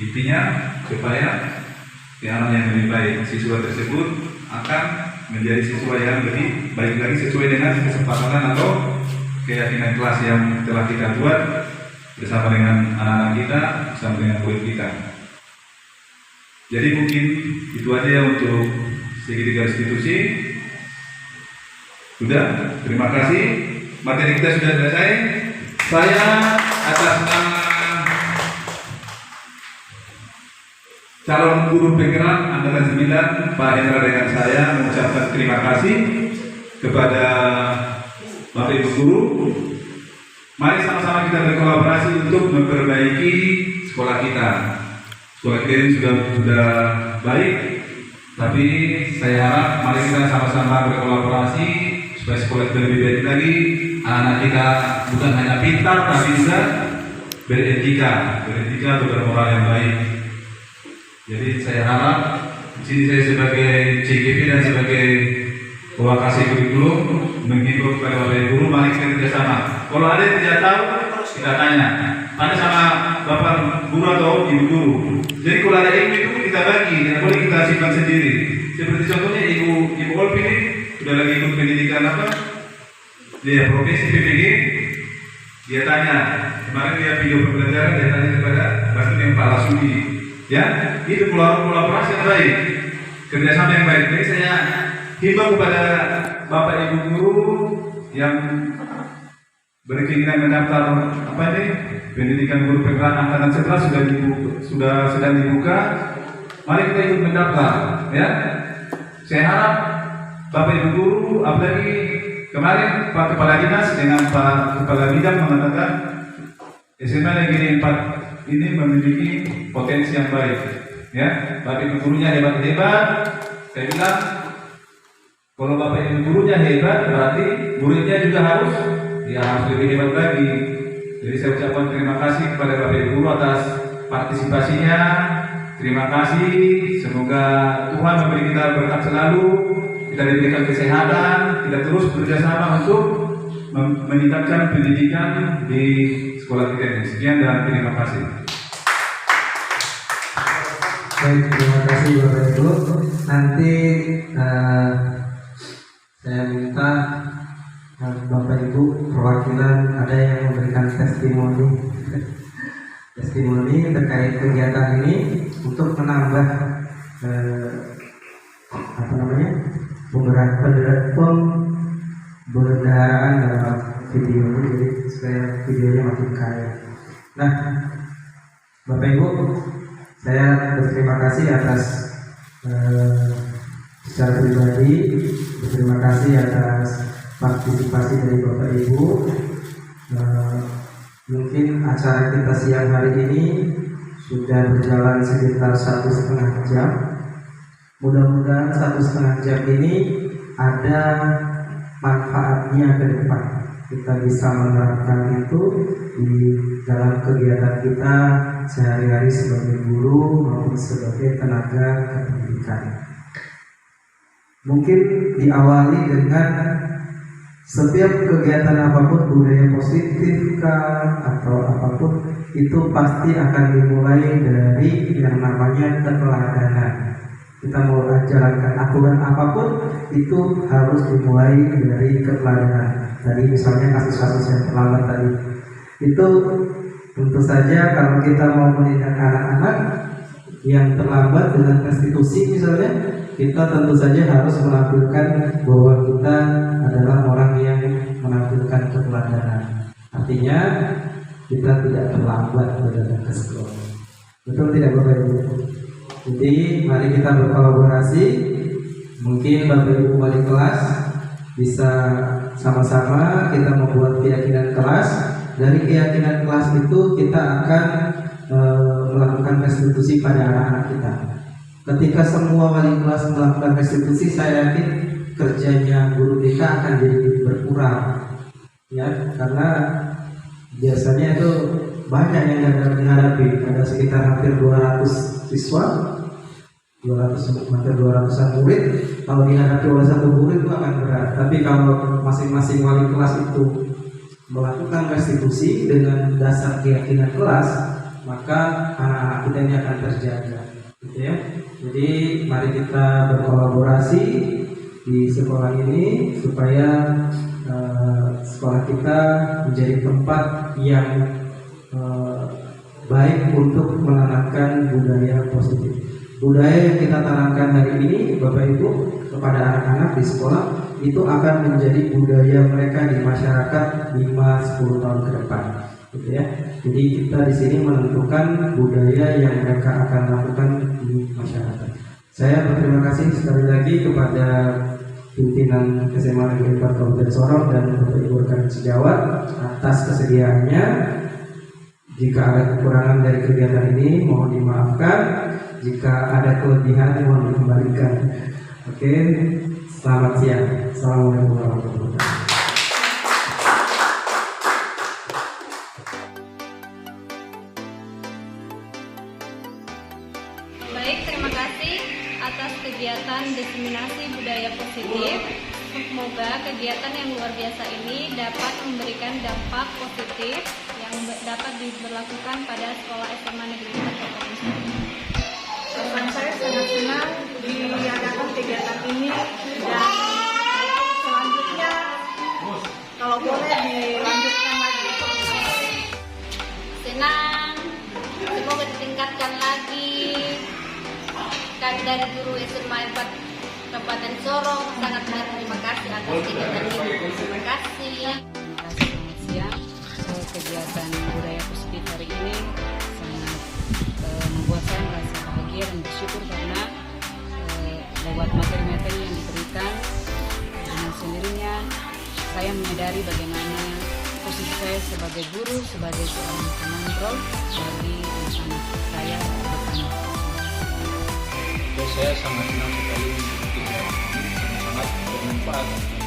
Speaker 7: Intinya supaya anak yang lebih baik, siswa tersebut akan menjadi siswa yang lebih baik lagi sesuai dengan kesepakatan atau keyakinan kelas yang telah kita buat bersama dengan anak-anak kita, bersama dengan murid kita. Jadi mungkin itu aja ya untuk segitiga restitusi. Sudah, terima kasih. Materi kita sudah selesai. Saya atas nama calon guru penggerak Angkatan 9 Pak Hendra dengan saya mengucapkan terima kasih kepada Bapak Ibu Guru. Mari sama-sama kita berkolaborasi untuk memperbaiki sekolah kita. Sekolah kita ini sudah baik, tapi saya harap mari kita sama-sama berkolaborasi supaya sekolah kita lebih baik lagi. Anak-anak kita bukan hanya pintar, tapi juga beretika atau bermoral yang baik. Jadi saya harap di sini saya sebagai CGV dan sebagai Wakasih kurikulum menghimbau kepada Bapak Ibu Guru, mari kita kerjasama. Kalau ada yang tidak tahu, kita tanya sama Bapak Guru atau Ibu Guru. Jadi kalau ada ilmu itu kita bagi, tidak boleh kita simpan sendiri. Seperti contohnya Ibu Olpi ini sudah lagi ikut pendidikan apa? Dia profesi PPG. Dia tanya, kemarin dia video pembelajaran, dia tanya kepada Bapak Pak Lasudi. Ya, itu kolaborasi yang baik, kerjasama yang baik. Jadi saya himbau kepada Bapak Ibu Guru yang berkeinginan mendaftar pendidikan guru penggerak angkatan 11 sedang dibuka. Mari kita ikut mendaftar, ya. Saya harap Bapak Ibu Guru, apalagi kemarin Pak Kepala Dinas dengan Pak Kepala Bidang mengatakan SMA Negeri 4 ini memiliki potensi yang baik, ya. Bapak Ibu Gurunya hebat-hebat. Saya bilang kalau Bapak Ibu Gurunya hebat, berarti muridnya juga harus lebih hebat lagi. Jadi saya ucapkan terima kasih kepada Bapak Ibu Guru atas partisipasinya. Terima kasih. Semoga Tuhan memberi kita berkat selalu. Kita diberikan kesehatan. Kita terus bekerjasama untuk meningkatkan pendidikan di sekolah kita ini. Sekian dan terima kasih.
Speaker 1: Baik, terima kasih Bapak Ibu. Nanti saya minta Bapak Ibu perwakilan ada yang memberikan testimoni terkait kegiatan ini untuk menambah pembendaharaan dalam video ini, jadi supaya videonya makin kaya. Nah, Bapak Ibu, saya berterima kasih atas secara pribadi, berterima kasih atas partisipasi dari Bapak Ibu. Mungkin acara kita siang hari ini sudah berjalan sekitar 1,5 jam. Mudah-mudahan 1,5 jam ini ada manfaatnya ke depan. Kita bisa menerapkan itu di dalam kegiatan kita sehari-hari sebagai guru maupun sebagai tenaga kependidikan. Mungkin diawali dengan setiap kegiatan apapun, budaya positif atau apapun, itu pasti akan dimulai dari yang namanya keteladanan. Kita mau jalankan aturan apapun itu harus dimulai dari keteladanan. Tadi misalnya kasus-kasus yang terlambat tadi, itu tentu saja kalau kita mau menindak anak-anak yang terlambat dengan restitusi misalnya, kita tentu saja harus menampilkan bahwa kita adalah orang yang menampilkan keteladanan. Artinya kita tidak terlambat berdatang ke sekolah. Betul tidak Bapak Ibu? Jadi mari kita berkolaborasi. Mungkin Bapak Ibu wali kelas bisa sama-sama kita membuat keyakinan kelas. Dari keyakinan kelas itu kita akan melakukan restitusi pada anak-anak kita. Ketika semua wali kelas melakukan restitusi, saya yakin kerjanya guru BK akan jadi berkurang, ya, karena biasanya itu banyak yang dihadapi. Ada sekitar hampir 200 siswa, 200-an murid. Kalau dihadapi oleh satu guru itu akan berat. Tapi kalau masing-masing wali kelas itu melakukan restitusi dengan dasar keyakinan kelas, maka anak-anak kita ini akan terjaga, gitu ya. Jadi mari kita berkolaborasi di sekolah ini supaya sekolah kita menjadi tempat yang baik untuk menanamkan budaya positif. Budaya yang kita tanamkan hari ini, Bapak Ibu, kepada anak-anak di sekolah itu akan menjadi budaya mereka di masyarakat 5-10 tahun ke depan, gitu ya. Jadi kita di sini menentukan budaya yang mereka akan lakukan di masyarakat. Saya berterima kasih sekali lagi kepada pimpinan SMA Negeri 4 Kabupaten Sorong dan Bapak Ibu rekan sejawat atas kesediaannya. Jika ada kekurangan dari kegiatan ini mohon dimaafkan. Jika ada kelebihan mohon dikembalikan. Oke, selamat siang. Assalamualaikum warahmatullahi wabarakatuh.
Speaker 14: Baik, terima kasih atas kegiatan diseminasi budaya positif. Semoga kegiatan yang luar biasa ini dapat memberikan dampak positif yang dapat diberlakukan pada sekolah SMA Negeri 4 Kabupaten Sorong. Saya sangat senang diadakan kegiatan ini dan selanjutnya kalau boleh dilanjutkan lagi. Senang, semoga ditingkatkan lagi. Kami dari guru SMA 4 Kabupaten Sorong sangat berterima kasih atas kegiatan ini. Terima kasih.
Speaker 2: Selamat siang. Kegiatan budaya positif hari ini sangat membuat saya merasa bahagia dan bersyukur karena lewat materi-materi yang diberikan dengan sendirinya saya menyadari bagaimana posisi saya sebagai guru, sebagai seorang pengontrol bagi anak-anak saya ke depan.
Speaker 15: Saya sangat senang sekali kegiatan ini sangat bermanfaat